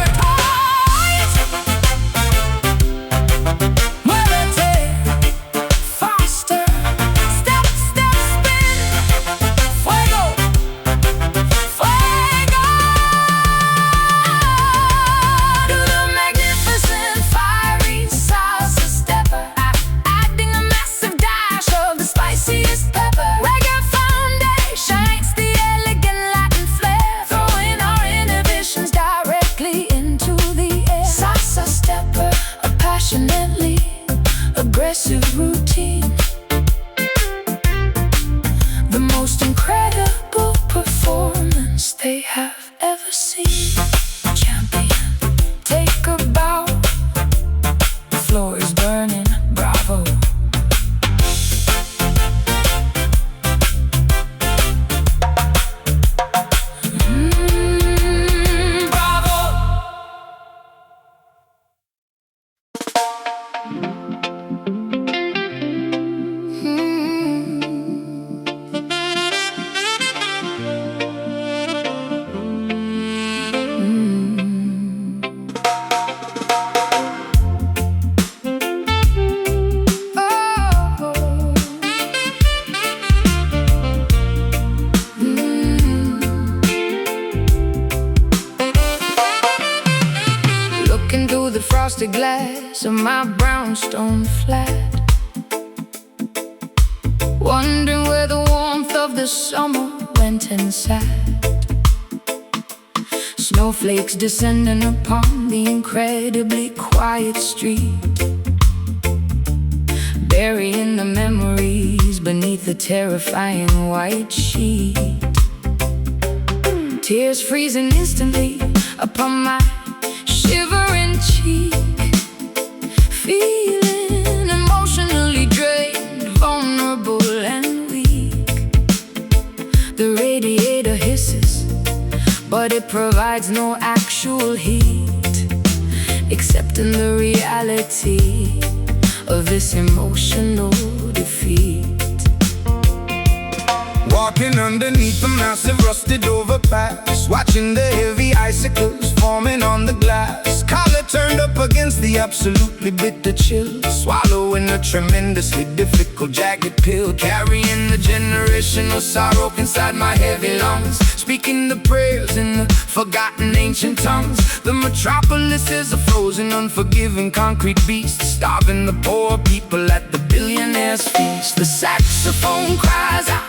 Faster, step, step, spin, fuego, fuego. To the magnificent, fiery salsa stepper, adding a massive dash of the spiciest pepper. Reggae foundation meets the elegant Latin flair, throwing our inhibitions directly into the air. Salsa stepper, a passionately aggressive routine, the most incredible performance they have ever seen. Champion, take a bow, the floor is burning, bravo. Bravo. frosted glass of my brownstone flat, wondering where the warmth of the summer went and sat. Snowflakes descending upon the incredibly quiet street, burying the memories beneath the terrifying white sheet. Tears freezing instantly upon my shivering cheek, feeling emotionally drained, vulnerable and weak. The radiator hisses, but it provides no actual heat, except in the reality of this emotional defeat. Walking underneath the massive rusted overpass, watching the heavy icicles forming on the glass. Collar turned up against the absolutely bitter chill, swallowing a tremendously difficult jagged pill, carrying the generational sorrow inside my heavy lungs, speaking the prayers in the forgotten ancient tongues. The metropolis is a frozen, unforgiving concrete beast, starving the poor people at the billionaire's feast. The saxophone cries out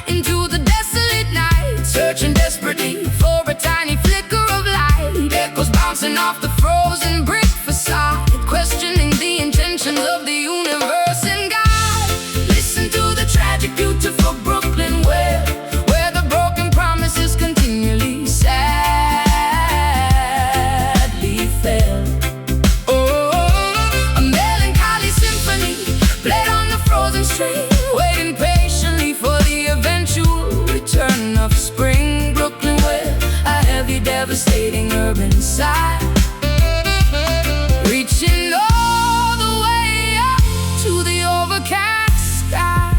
into the desolate night, searching desperately for a tiny flicker of light. Echoes bouncing off the frozen brick facade, questioning the intentions of the universe and God. Listen to the tragic, beautiful Brooklyn wail, where the broken promises continually sadly fail. Oh, a melancholy symphony played on the frozen street, waiting patiently for the eventual return of spring. Brooklyn, where a heavy, devastating urban sigh, reaching all the way up to the overcast sky.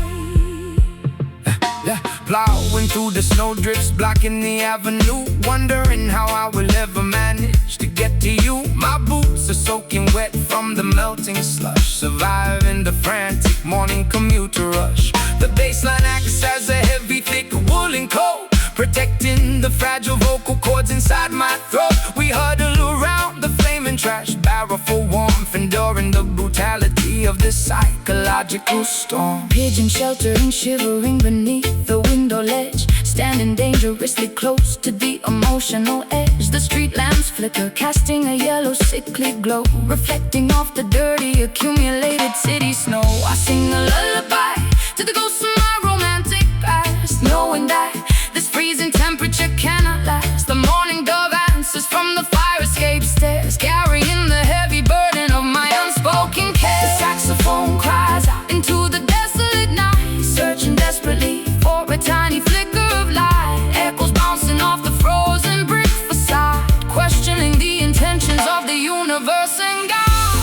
Plowing through the snowdrifts, blocking the avenue, wondering how I will ever manage to get to you. My boots are soaking wet from the melting slush, surviving the frantic morning commuter rush. The bassline acts as a heavy, thick woolen coat, protecting the fragile vocal cords inside my throat. We huddle around the flaming trash barrel for warmth, enduring the brutality of this psychological storm. Pigeon sheltering, shivering beneath the window ledge, standing dangerously close to the emotional edge. The street lamps flicker, casting a yellow, sickly glow, reflecting off the dirty, accumulated city snow. I sing a lullaby to the ghosts of my romantic past, knowing that this freezing temperature cannot last. The morning dove answers from the fire escape stairs, carrying the heavy burden of my unspoken care. The saxophone cries out into the desolate night, searching desperately for a tiny flicker of light. Echoes bouncing off the frozen brick facade, questioning the intentions of the universe and God.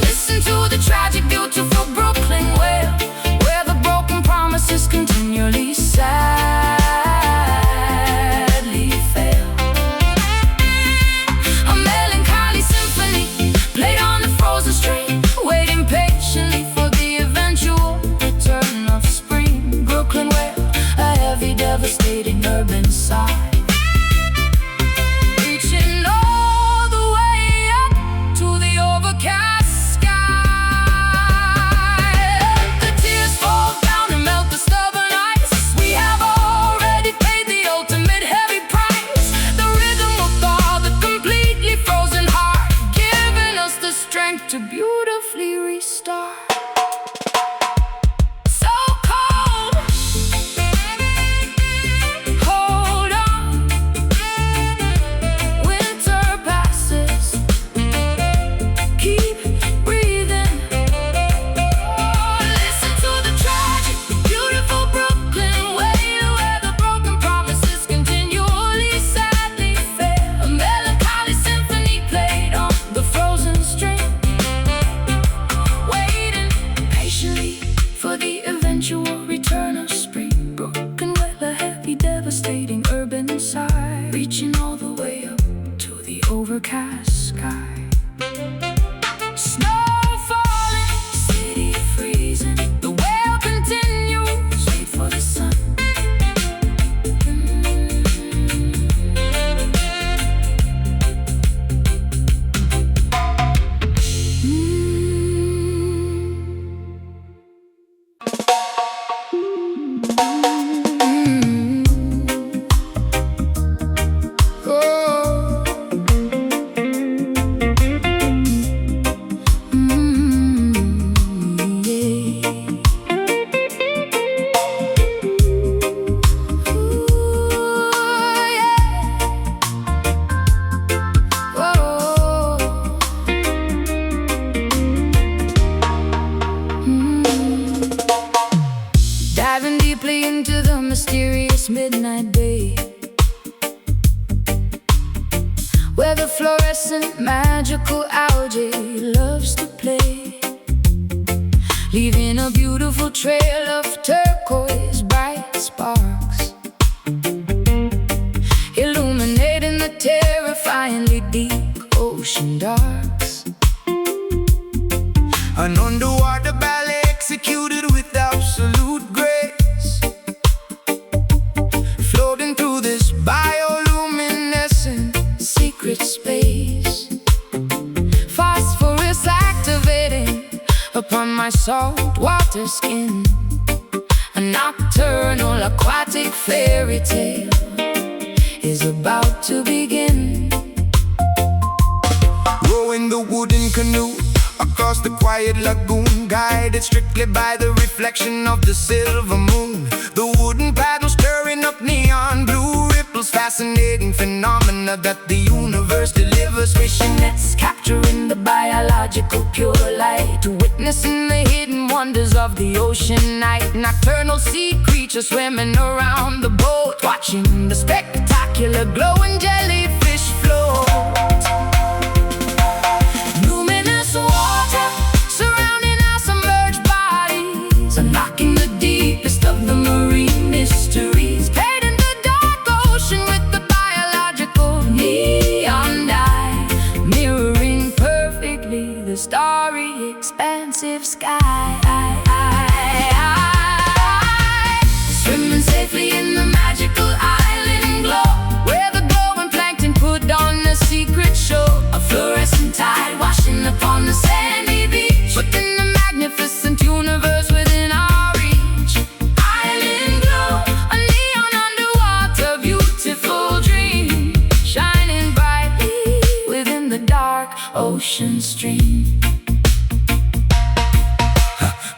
Listen to the tragic, beautiful Brooklyn wail, where the broken promises continually sadly fail. A melancholy symphony played on the frozen street, waiting patiently for the eventual return of spring. Brooklyn, where a heavy, devastating urban sigh, reaching all the way up to the overcast sky. The tears fall down and melt the stubborn ice. We have already paid the ultimate heavy price. The rhythm will thaw the completely frozen heart, giving us the strength to beautifully restart. So cold, hold on, winter passes, keep breathing. Listen to the tragic, beautiful Brooklyn wail, where the broken promises continually sadly fail. A melancholy symphony played on the frozen string, waiting patiently for the eventual return of spring. Brooklyn, where a heavy, devastating urban sigh, reaching all the way up to the overcast sky. Snow falling, city freezing, the wail continues. Wait for the sun. where the fluorescent magical algae loves to play, leaving a beautiful trail of turquoise bright sparks, illuminating the terrifyingly deep ocean darks. An underwater ballet executed with absolute grace, floating through this bioluminescent Secret space, phosphorus activating upon my salt water skin. A nocturnal aquatic fairy tale is about to begin. Rowing the wooden canoe across the quiet lagoon, guided strictly by the reflection of the silver moon. The wooden paddle stirring up neon blue ripples, fascinating phenomena that the universe delivers. Fishing nets capturing the biological pure light, witnessing the hidden wonders of the ocean night. Nocturnal sea creatures swimming around the boat, watching the spectacular glowing jellyfish float. Luminous water surrounding our submerged bodies, unlocking the deepest of the marine mysteries. Painting the dark ocean with the biological neon dye, mirroring perfectly the starry, expansive sky. Swimming safely in the magical island glow, where the glowing plankton put on a secret show. A fluorescent tide washing upon the sandy beach, but in the magnificent universe within our reach. Island glow, a neon underwater beautiful dream, shining brightly within the dark ocean stream.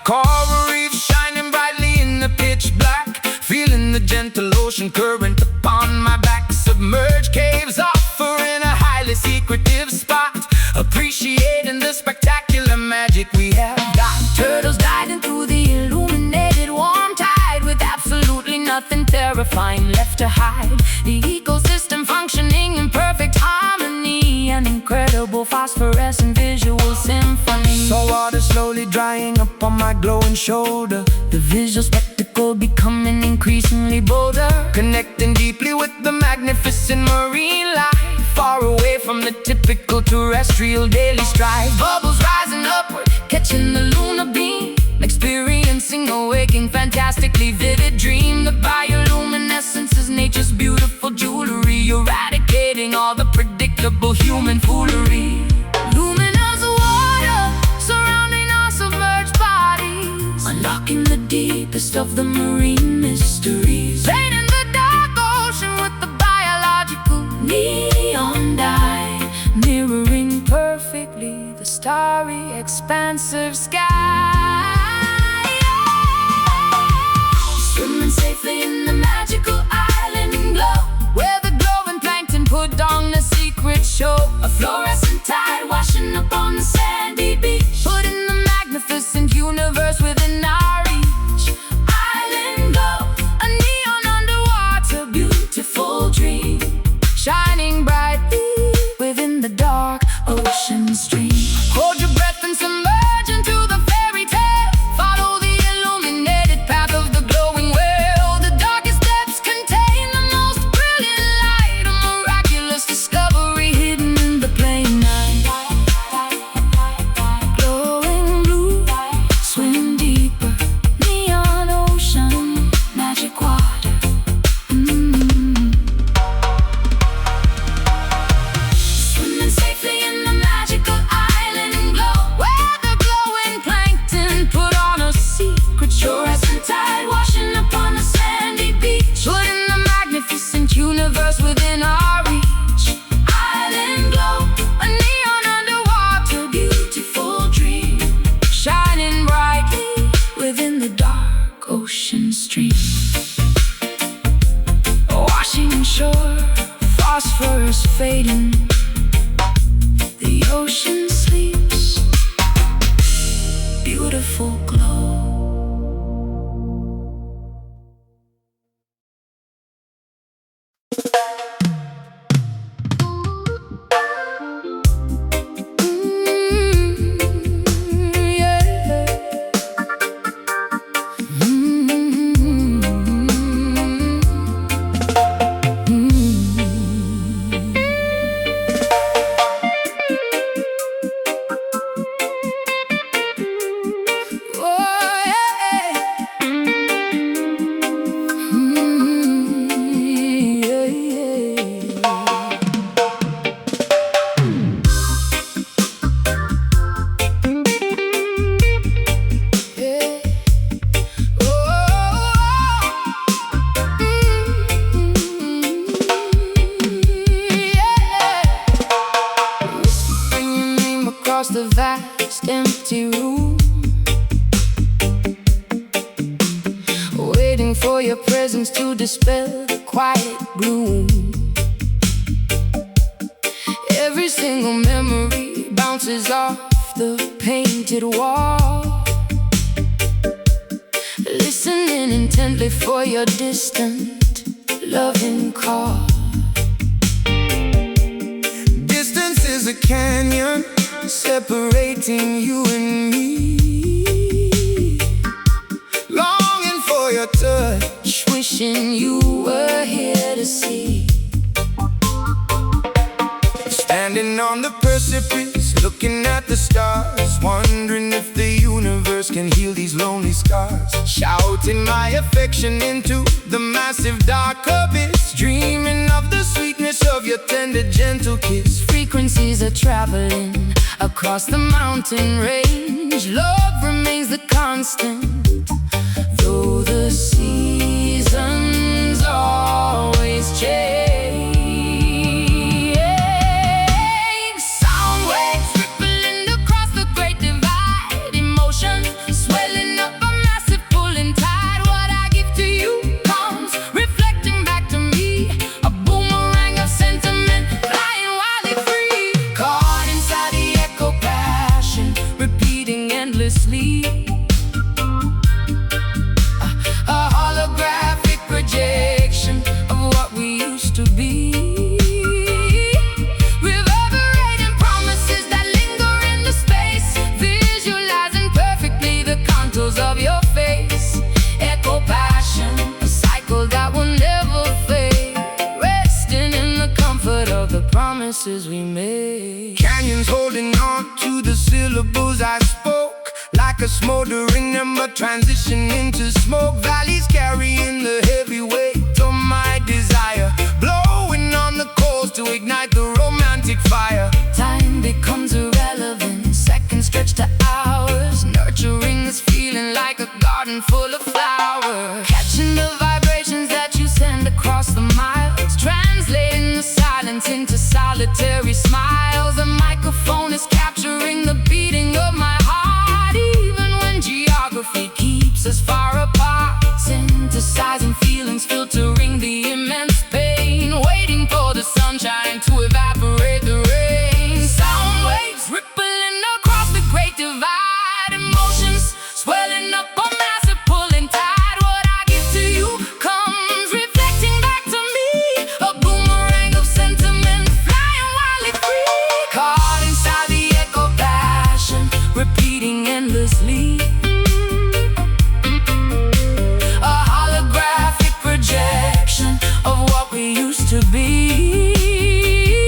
Coral reefs shining brightly in the pitch black, feeling the gentle ocean current upon my back. Submerged caves offering a highly secretive spot, appreciating the spectacular magic we have got. Turtles diving through the illuminated warm tide, with absolutely nothing terrifying left to hide. The ecosystem functioning in perfect harmony, an incredible phosphorescent visual symphony. Salt water slowly drying up on my glowing shoulder, The visual spectacle becoming increasingly bolder, connecting deeply with the magnificent marine life, far away from the typical terrestrial daily strife. bubbles rising upward, catching the lunar beam, experiencing a waking, fantastically vivid dream. The bioluminescence is nature's beautiful jewelry, eradicating all the predictable human foolery. Luminous water surrounding our submerged bodies, unlocking the deepest of the marine mysteries. Painting the dark ocean with the biological neon dye, mirroring perfectly the starry, expansive sky. Swimming safely in the magical island glow, where the glowing plankton put on a secret show. A fluorescent tide washing upon the sandy beach, putting the magnificent universe within our reach. Island glow, a neon underwater beautiful dream, shining brightly within the dark ocean stream. Hold your breath and submerge into the fairy tale, follow the illuminated path of the glowing whale. The darkest depths contain the most brilliant light, a miraculous discovery hidden in the plain night. Glowing blue, swim deeper, neon ocean, magic water. Swimming safely in the magical island glow, where the glowing plankton put on a secret show. Fluorescent tide washing upon the sandy beach, putting the magnificent universe within our reach. Island glow, a neon underwater beautiful dream, shining brightly within the dark ocean stream. Washing shore, phosphorus fading, the ocean sleeps, beautiful glow. the vast empty room, waiting for your presence to dispel the quiet gloom. Every single memory bounces off the painted wall, listening intently for your distant loving call. Distance is a canyon separating you and me, longing for your touch, wishing you were here to see. Standing on the precipice, looking at the stars, wondering if the universe can heal these lonely scars. Shouting my affection into the massive dark abyss, dreaming of the sweetness of your tender, gentle kiss. Frequencies are traveling across the mountain range. Love remains the constant, though the seasons always change. A holographic projection of what we used to be, reverberating promises that linger in the space, visualizing perfectly the contours of your face. Echo passion, a cycle that will never fade, resting in the comfort of the promises we made. Canyons holding on to the syllables I spoke, like a smoldering ember transition into smoke. Valleys carrying the heavy weight of my desire, blowing on the coals to ignite the romantic fire. Time becomes irrelevant, seconds stretch to hours, nurturing this feeling like a garden full of flowers. Catching the vibrations that you send across the miles, translating the silence into solitary smiles. The microphone is capturing the beating of my heart, even when geography keeps us far apart. Synthesizing feelings, filtering the immense pain, waiting for the sunshine to evaporate the rain. Sound waves rippling across the great divide, emotions swelling up a massive pulling tide. What I give to you comes reflecting back to me, a boomerang of sentiment flying wildly free. Caught inside the echo passion, repeating endlessly. A holographic projection of what we used to be,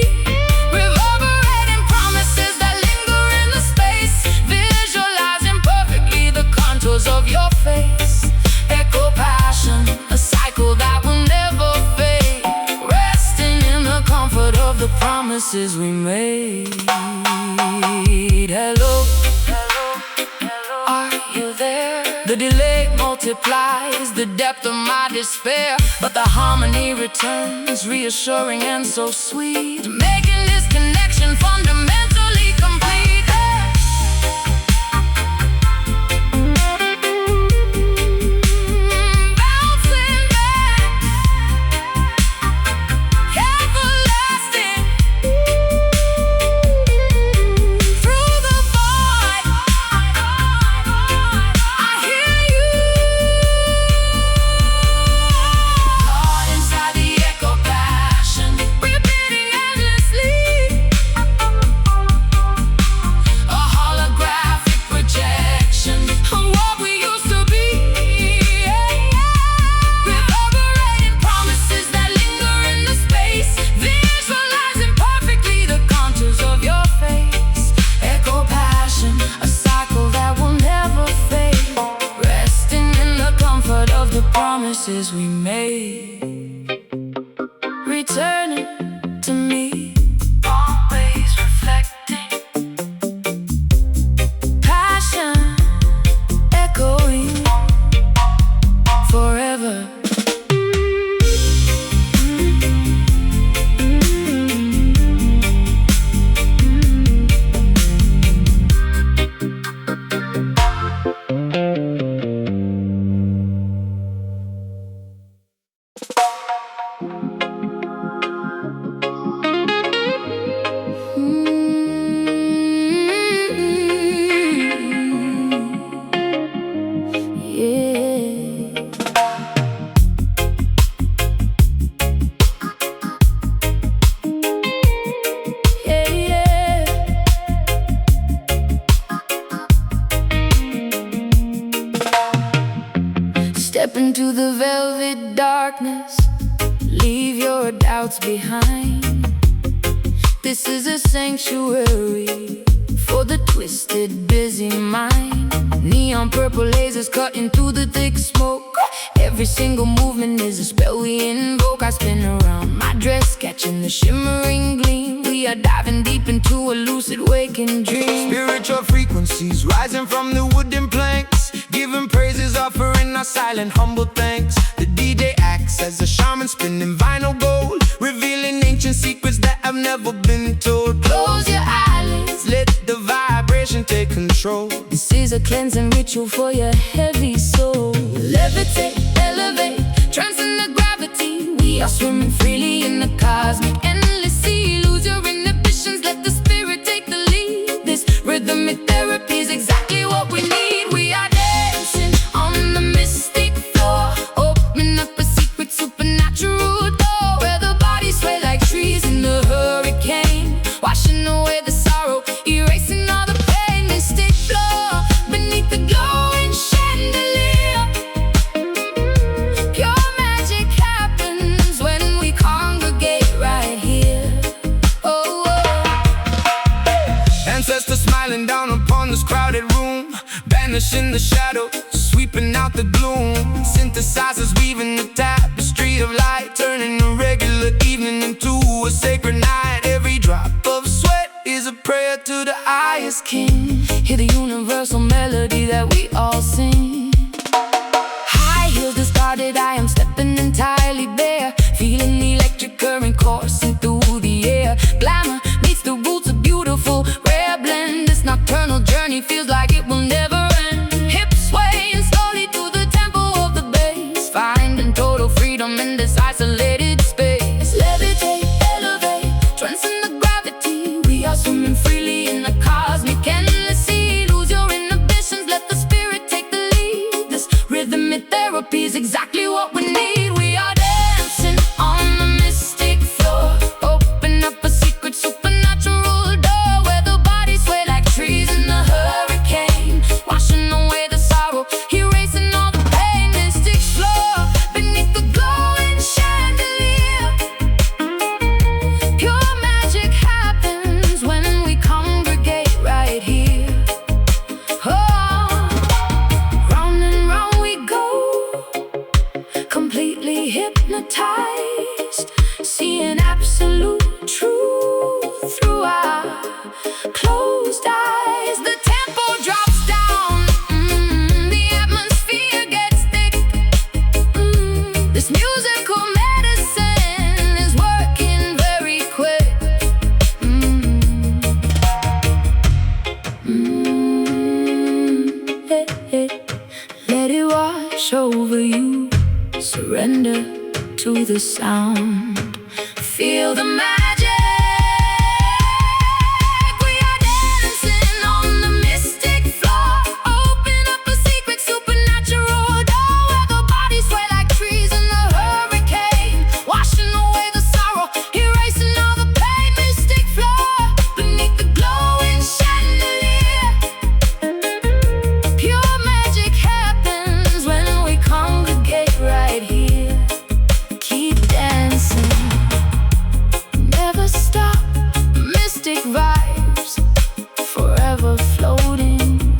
reverberating promises that linger in the space, visualizing perfectly the contours of your face. Echo passion, a cycle that will never fade, resting in the comfort of the promises we made. Hello, are you there? The delay multiplies the depth of my despair, but the harmony returns, reassuring and so sweet, making this connection fundamentally complete. Bouncing back, everlasting, through the void, I hear you. Caught inside the echo passion, repeating endlessly. into the velvet darkness, leave your doubts behind. This is a sanctuary for the twisted, busy mind. Neon purple lasers cutting through the thick smoke. Every single movement is a spell we invoke. I spin around my dress, catching the shimmering gleam. We are diving deep into a lucid waking dream. Spiritual frequencies rising from the wooden planks, giving praises, offering our silent, humble thanks. The DJ acts as a shaman, spinning vinyl gold, revealing ancient secrets that have never been told. Close your eyelids, Let the vibration take control. this is a cleansing ritual for your heavy soul. Levitate, elevate, transcend the gravity. We are swimming freely in the cosmic endless sea. Lose your inhibitions, let the spirit take the lead. This rhythmic therapy is exactly what we need. We are dancing on the mystic floor, open up a secret supernatural door, where the bodies sway like trees in the hurricane, washing away the sorrow, erasing all the pain. Mystic floor beneath the glowing chandelier. Pure magic happens when we congregate right here. Oh, oh. Ancestors smiling down upon this crowded room, banishing the shadow, sweeping out the gloom. Synthesizers weaving the tapestry of light, turning a regular evening into a sacred night. Every drop of sweat is a prayer to the highest king. Hear the universal melody that we all sing. High heels discarded, I am stepping entirely bare, feeling the electric current coursing through the air. Glamour meets the roots of beautiful, rare blend. This nocturnal journey feels like it will never end. Hips swaying slowly through the tempo of the bass, finding total freedom in this isolated space. Levitate, elevate, transcend the gravity. We are swimming freely in the cosmic endless sea. Lose your inhibitions, let the spirit take the lead. This rhythmic therapy is exactly what we need. We are dancing on the mystic floor, open up a secret supernatural door, where the bodies sway like trees in the hurricane, washing away the sorrow, erasing all the pain. Mystic floor beneath the glowing chandelier. Pure magic happens when we congregate right here. Oh, round and round we go, completely hypnotized, seeing absolute truth through our closed eyes. The tempo drops down, the atmosphere gets thick. This musical medicine is working very quick. Hey, hey. Let it wash over you, surrender to the sound, feel the magic. We are dancing on the mystic floor, open up a secret supernatural door, where the bodies sway like trees in the hurricane, washing away the sorrow, erasing all the pain. Mystic floor beneath the glowing chandelier. Pure magic happens when we congregate right here. Keep dancing, never stop. Mystic vibes, forever floating.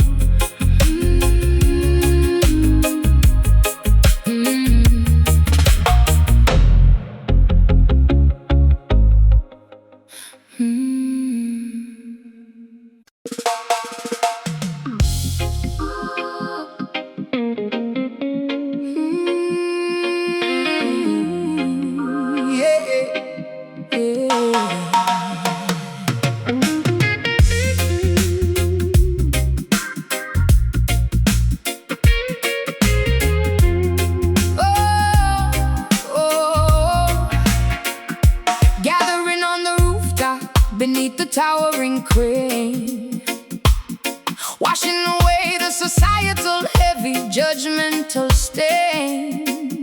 Gathering on the rooftop beneath the towering crane, washing away the societal heavy judgmental stain,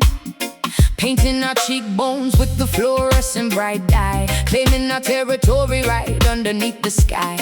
painting our cheekbones with the fluorescent bright dye, claiming our territory right underneath the sky.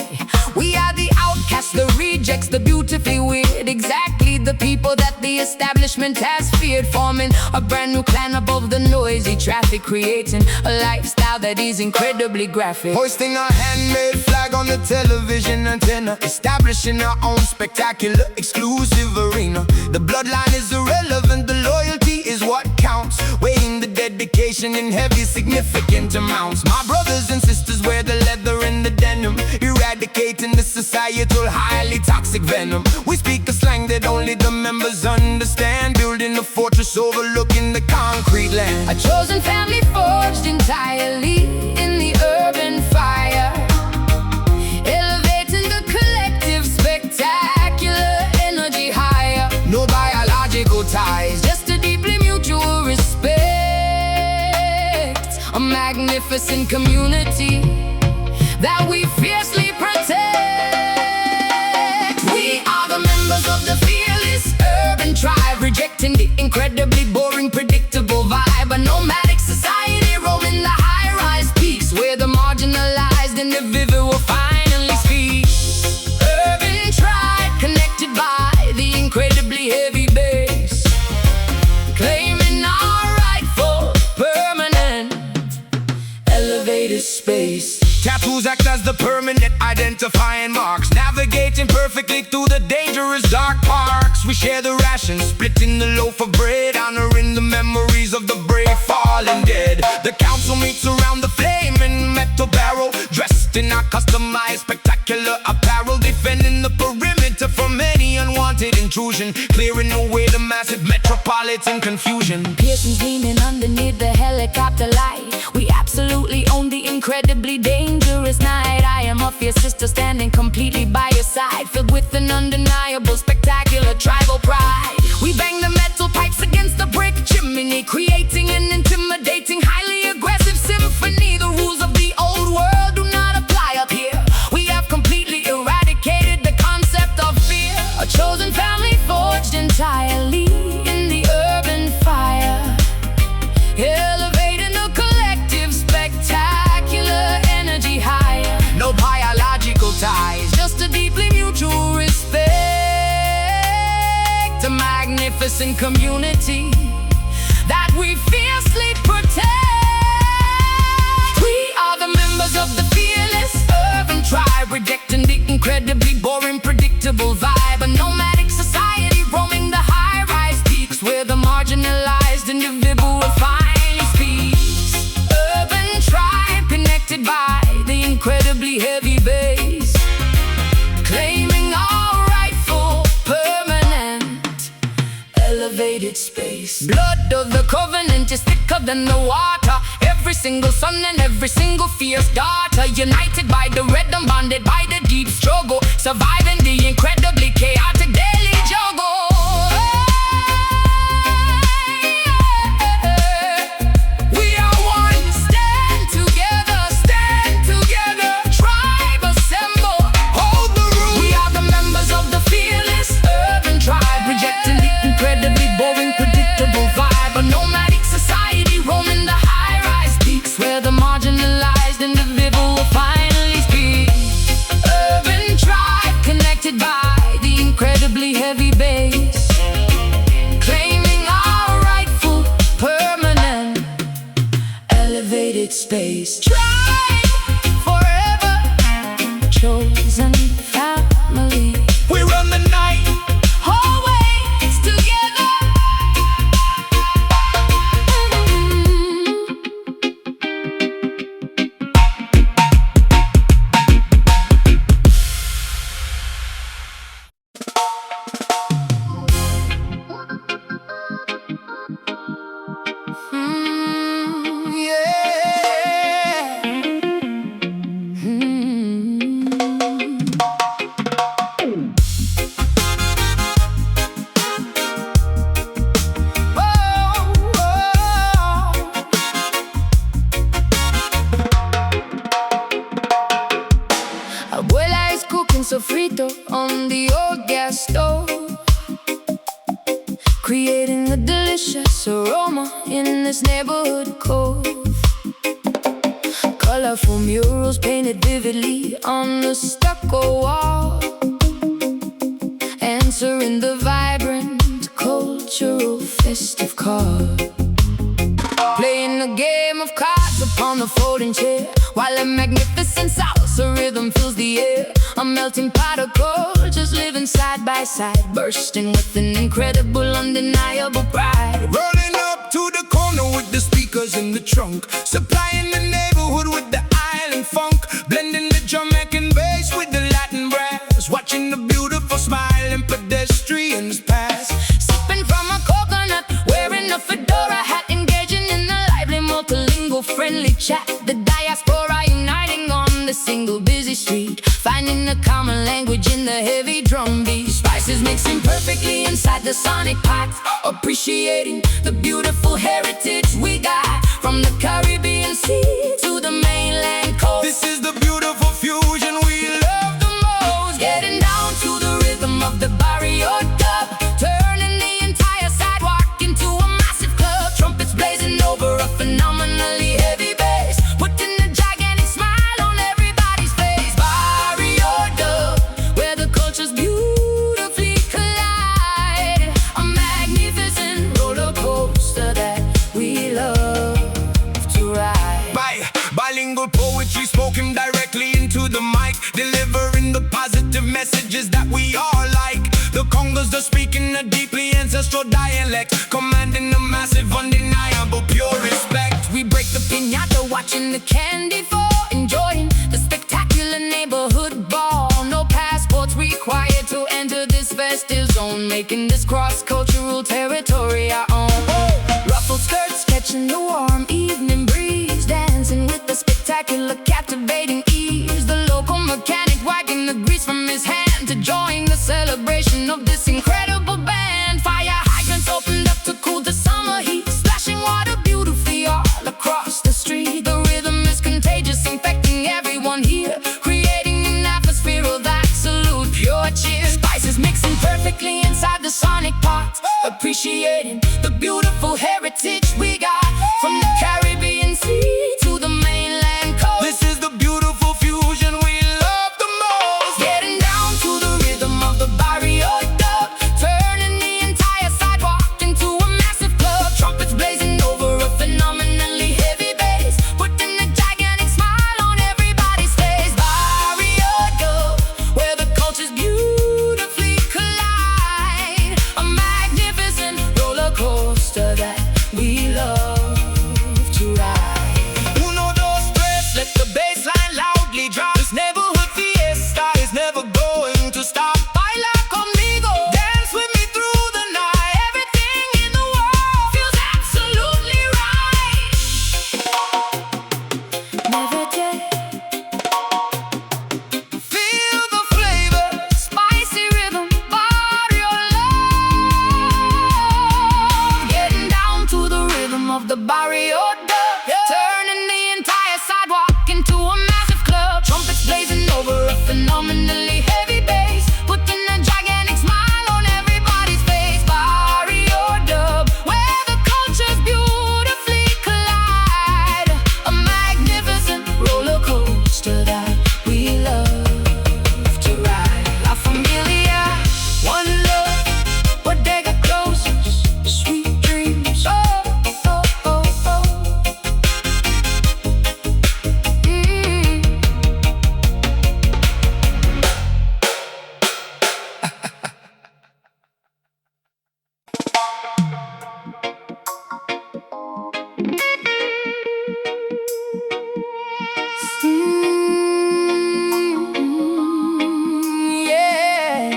We are the outcasts, the rejects, the beautifully weird, exactly the people that the establishment has feared, forming a brand new clan above the noisy traffic, creating a lifestyle that is incredibly graphic. Hoisting our handmade flag on the television antenna, establishing our own spectacular exclusive arena. The bloodline is irrelevant, the loyalty is what counts, weighing the dedication in heavy significant amounts. My brothers and sisters wear the leather and the denim, eradicating the societal highly toxic venom. We speak a slang that only the members understand, building a fortress overlooking the concrete land. A chosen family forged entirely in the urban fire, elevating the collective spectacular energy higher. No biological ties, Just a deeply mutual respect, a magnificent community that we fiercely protect. We are the members of the fearless urban tribe, rejecting the incredibly boring, predictable vibe. A nomadic society roaming the high-rise peaks, where the marginalized individual finally speak. Urban tribe, connected by the incredibly heavy bass, claiming our rightful, permanent, elevated space. tattoos act as the permanent identifying marks, navigating perfectly through the dangerous dark parks. We share the rations, splitting the loaf of bread, honoring the memories of the brave fallen dead. The council meets around the flaming metal barrel, dressed in our customized spectacular apparel, defending the perimeter from any unwanted intrusion, clearing away the massive metropolitan confusion. Pearson's gleaming underneath the helicopter light. We absolutely own the incredibly dangerous night. I am of your sister, standing completely by your side, filled with an undeniable, spectacular tribal pride. We bang the metal pipes against the brick chimney, creating an intimidating, highly aggressive symphony. The rules of the old world do not apply up here. We have completely eradicated the concept of fear. A chosen family forged entirely in the urban fire, elevating the collective spectacular energy higher. No biological ties, Just a deeply mutual respect, a magnificent community that we fiercely protect. We are the members of the fearless urban tribe, rejecting the incredibly boring, predictable vibe. A nomadic society roaming the high-rise peaks, where the marginalized individual finally speaks. Urban tribe, connected by the incredibly heavy bass, claiming our rightful, permanent, elevated space. Blood of the covenant is thicker than the water. Every single son and every single fierce daughter, united by the red and bonded by the deep struggle, surviving the incredibly chaotic daily juggle. We are one, stand together, tribe assemble, hold the room. we are the members of the fearless urban tribe, rejecting the incredibly boring, predictable vibe. A nomadic society roaming the high-rise peaks, where the marginalized individual will finally speak. Urban tribe, connected by the incredibly heavy bass, claiming our rightful, permanent, elevated space. Tribe forever, chosen family, We run the night, always together. yeah. Abuela is cooking sofrito on the old gas stove, creating a delicious aroma in this neighborhood cove. Colorful murals painted vividly on the stucco wall, answering the vibrant cultural festive card. Playing a game of cards upon the folding chair, while a magnificent salsa rhythm fills the air. A melting pot of cultures living side by side, bursting with an incredible, undeniable pride. Rolling up to the corner with the speakers in the trunk, supplying the neighborhood with the island funk, blending the Jamaican bass with the Latin brass, watching the beautiful smiling pedestrians pass. Sipping from a coconut, wearing a fedora hat, engaging in a lively multilingual friendly chat. The diaspora uniting on the single busy street, finding a common language in the heavy drum beat. Spices mixing perfectly inside the sonic pot, appreciating the beautiful heritage we got, from the Caribbean Sea to the mainland coast. This is the beautiful fusion we love the most. Getting down to the rhythm of the barrio dub, turning the entire sidewalk into a massive club. Trumpets blazing over a phenomenally heavy bass, putting a gigantic smile on everybody's face. Barrio dub, where the cultures beautifully collide. A magnificent roller coaster that we love to ride. Bilingual poetry spoken directly into the mic, delivering the positive messages that we all like. The Congos, they're speaking a deeply ancestral dialect, commanding a massive, undeniable, pure respect. We break the piñata, watching the candy fall, enjoying the spectacular neighborhood ball. No passports required to enter this festive zone, making this cross-cultural territory our own. Ruffled skirts catching the warm evening breeze, dancing with the spectacular, captivating ease. The local mechanic wiping the grease from his hand to join the celebration of this incredible band. Fire hydrants opened up to cool the summer heat, splashing water beautifully all across the street. The rhythm is contagious, infecting everyone here, creating an atmosphere of absolute pure cheer. Spices mixing perfectly inside the sonic pot, appreciating the beautiful heritage we got, from the Caribbean Sea to the mainland coast. This is the beautiful fusion we love the most. Getting down to the rhythm of the barrio dub, turning the entire sidewalk into a massive club. Trumpets blazing over a phenomenally heavy bass, putting a gigantic smile on everybody's face. Barrio dub, where the cultures beautifully collide. A magnificent roller coaster that we love to ride. Uno, dos, tres, let the bass line loudly drop. This neighborhood fiesta is never going to stop. Baila conmigo, Dance with me through the night. everything in the world feels absolutely right. Never take Feel the flavor. spicy rhythm, barrio love. Getting down to the rhythm of the barrio dub, turning the entire sidewalk into a massive club. Trumpets blazing over a phenomenally heavy bass, putting a gigantic smile on everybody's face. Barrio dub, where the cultures beautifully collide. A magnificent roller coaster that we love to ride. La familia, one love, bodega closes, sweet dreams. Oh, oh, oh, oh. Yeah.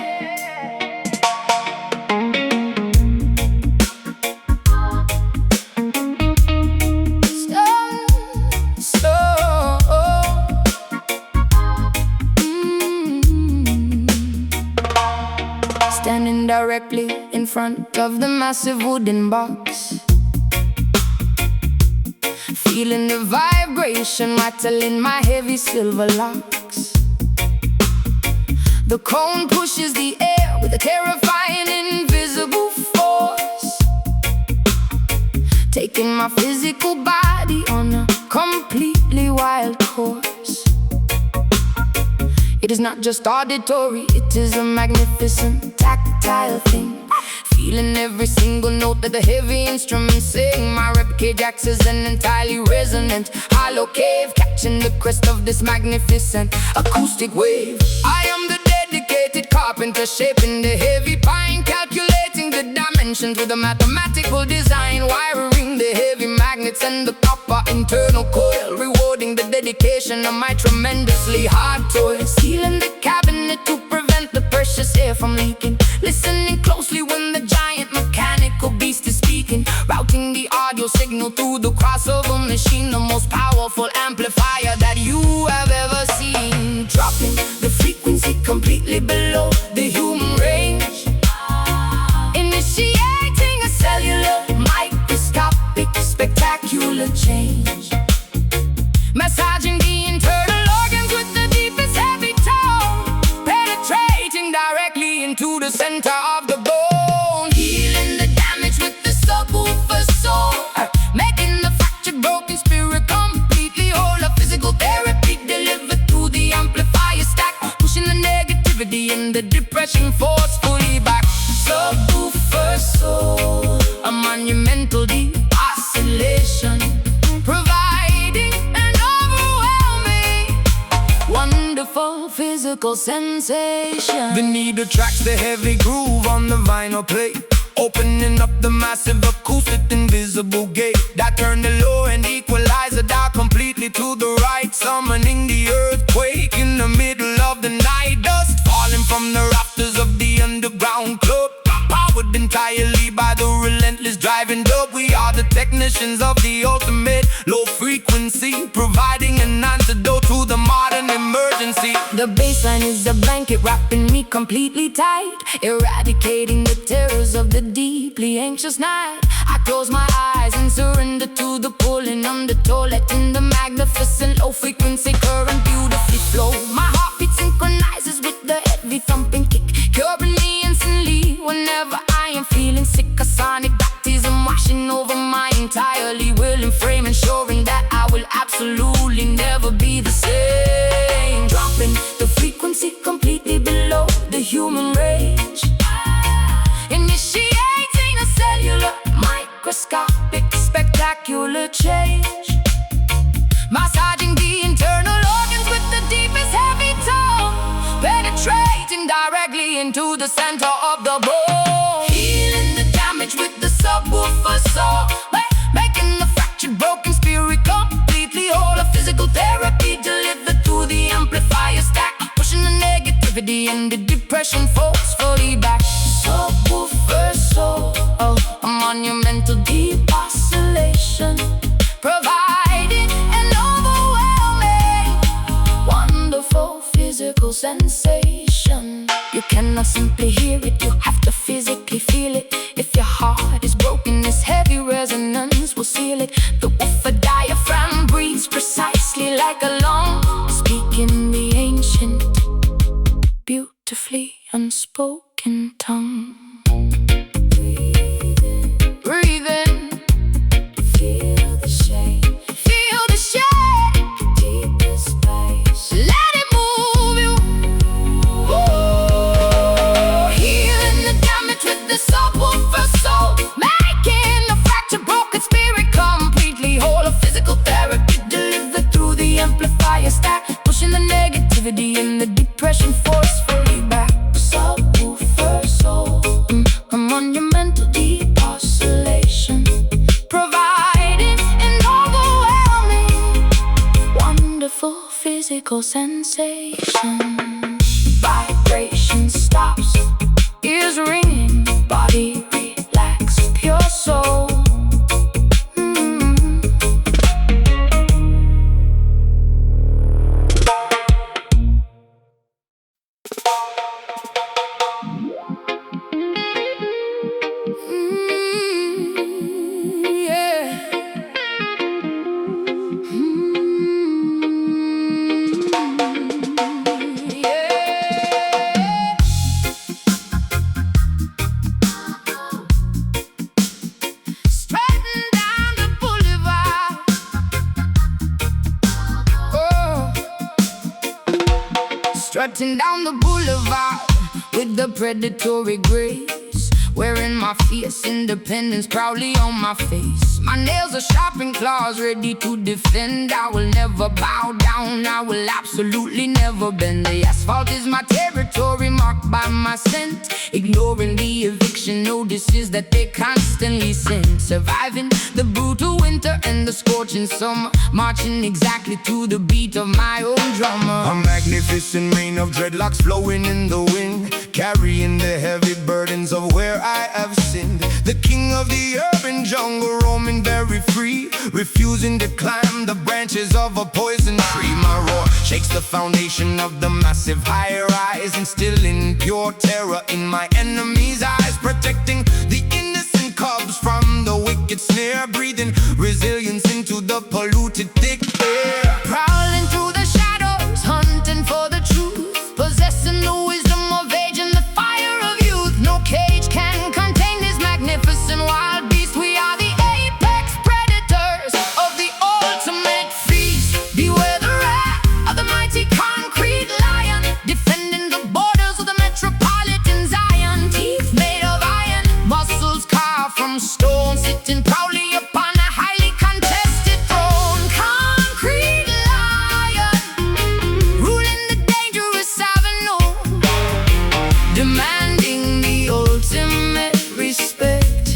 Standing directly in front of the massive wooden box, feeling the vibration rattling my heavy silver locks. The cone pushes the air with a terrifying invisible force, taking my physical body on a completely wild course. It is not just auditory, it is a magnificent tactile thing, feeling every single note that the heavy instruments sing. My ribcage acts as an entirely resonant hollow cave, catching the crest of this magnificent acoustic wave. I am the dedicated carpenter, shaping the heavy pine, calculating the dimensions with a mathematical design, wiring the heavy magnets and the copper internal coil, rewarding the dedication of my tremendously hard toil. Sealing the cabinet to prevent the precious air from leaking, listening closely when the giant mechanical beast is speaking, routing the audio signal through the crossover machine, the most powerful amplifier that you have ever seen, dropping the frequency completely below the human range, initiating a cellular microscopic spectacular change, massaging the internal organs with the deepest heavy tone, penetrating directly into the center of the bone, healing the damage with the subwoofer soul, making the fractured broken spirit completely whole. A physical therapy delivered through the amplifier stack, pushing the negativity and the depression forcefully back. Subwoofer soul, a monumental deep oscillation, providing an overwhelming, wonderful physical sensation. The need attracts the heavy groove on the vinyl plate, opening up the massive acoustic invisible gate that turn the low and equalizer down completely to the right, summoning the earthquake in the middle of the night. Dust falling from the rafters of the underground club, powered entirely by the relentless driving dub. We are the technicians of the ultimate low frequency, providing an antidote to the modern emergency. The bassline is a blanket wrapping me completely tight, eradicating the terrors of the deeply anxious night. I close my eyes and surrender to the pulling undertow, letting the magnificent low frequency current beautifully flow. My heartbeat synchronizes with the heavy thumping kick, curing me instantly whenever I am feeling sick. A sonic baptism washing over my entirely willing frame, ensuring that I will absolutely never be the same. Dropping the frequency completely below the human range, initiating a cellular microscopic spectacular change, massaging the internal organs with the deepest heavy tone, penetrating directly into the center of the bone, healing the damage with the subwoofer soul, making the fractured broken spirit completely whole. A physical therapy delivered through the amplifier stack, pushing the negativity and the depression forcefully back. Subwoofer soul, oh, a monumental deep oscillation, providing an overwhelming, wonderful physical sensation. You cannot simply hear it, you have to physically feel it. If your heart is broken, this heavy resonance will seal it. The woofer diaphragm breathes precisely like a lung, speaking the ancient, beautifully unspoken tongue. Breathe in, feel the shake, feel the shake, deepest space, let it move you. Ooh, healing the damage with the subwoofer soul, making the fractured broken spirit completely whole. A physical therapy delivered through the amplifier stack, pushing the negativity and the depression forcefully back. Subwoofer soul, a monumental deep oscillation, providing an overwhelming, wonderful physical sensation. Vibration stops, ears ringing, body relax, pure soul. Strutting down the boulevard with the predatory grace, wearing my fierce independence proudly on my face. My nails are sharp and claws ready to defend. I will never bow down, I will absolutely never bend. The asphalt is my territory, marked by my scent. Ignoring the eviction notices that they constantly send. Surviving the brutal winter and the scorching summer, marching exactly to the beat of my own drummer. A magnificent mane of dreadlocks flowing in the wind, carrying the heavy burdens of where I have sinned. The king of the urban jungle, roaming very free, refusing to climb the branches of a poison tree. My roar shakes the foundation of the massive high-rise, instilling pure terror in my enemies' eyes, protecting the innocent cubs from the wicked snare, breathing resilience into the polluted thick air. Prowling through the shadows, hunting for the truth, possessing the wisdom of age and the fire of youth. No cage can contain this magnificent wild beast. We are the apex predators of the ultimate feast. Beware the wrath of the mighty concrete lion, defending the borders of the metropolitan Zion. Teeth made of iron, muscles carved from stone, sitting proudly upon a highly contested throne. Concrete lion, ruling the dangerous avenue, demanding the ultimate respect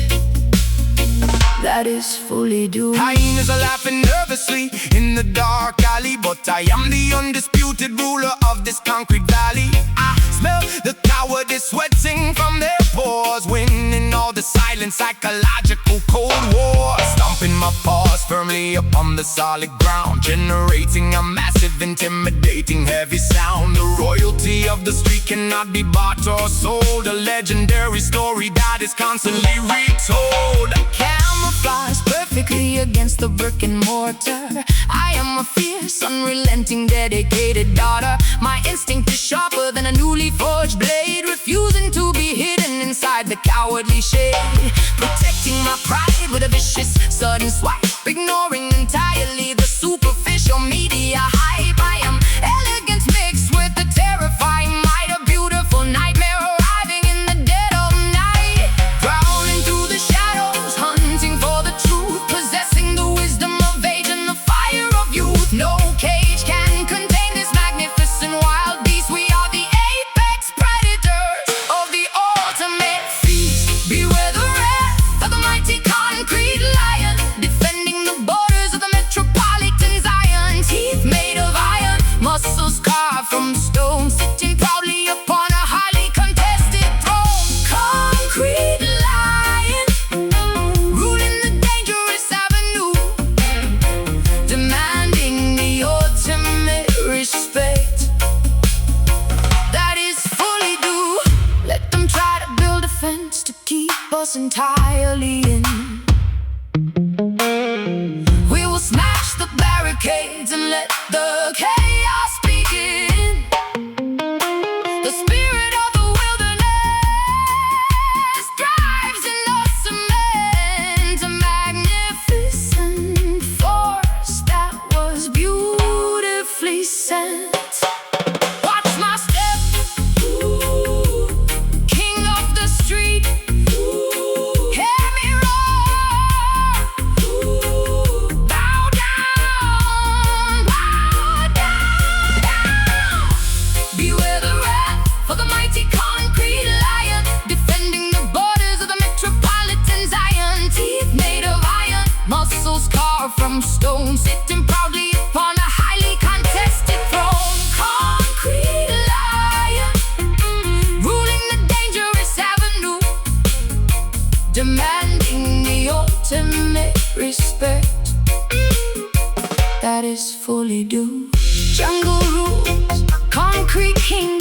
that is fully due. Hyenas are laughing nervously in the dark alley, but I am the undisputed ruler of this concrete valley. I smell the cowardice sweating from their pores, winning all the silent psychological cold war. Stomping my paws firmly upon the solid ground, generating a massive, intimidating, heavy sound. The royalty of the street cannot be bought or sold, a legendary story that is constantly retold. Camouflage perfectly against the brick and mortar. I am a fierce, unrelenting, dedicated daughter. My instinct is sharper than a newly forged blade, refusing to be hidden inside the cowardly shade. Protecting my pride with a vicious, sudden swipe, ignoring entirely the superficial media hype. I am elegance mixed with the terrifying might, a beautiful nightmare arriving in the dead of night. Prowling through the shadows, hunting for the truth, possessing the wisdom of age and the fire of youth. No cage can contain this magnificent wild beast. We are the apex predators of the ultimate feast. Beware the wrath of the mighty concrete lion, defending the borders of the metropolitan Zion. Teeth made of iron, muscles carved from stone, sitting proudly upon a highly contested throne. Concrete lion, ruling the dangerous avenue, demanding the ultimate respect that is fully due. Let them try to build a fence to keep us entirely in. We will smash the barricades and let the chaos begin. The spirit of the wilderness thrives in the cement, a magnificent force that was beautifully sent. Watch my step, king of the street. Hear me roar, bow down, down. Beware the wrath for the mighty concrete lion, defending the borders of the metropolitan Zion. Teeth made of iron, muscles carved from stone, sitting proudly upon a highly contested throne. Concrete lion, ruling the dangerous avenue, demanding the ultimate respect that is fully due. Jungle rules, concrete king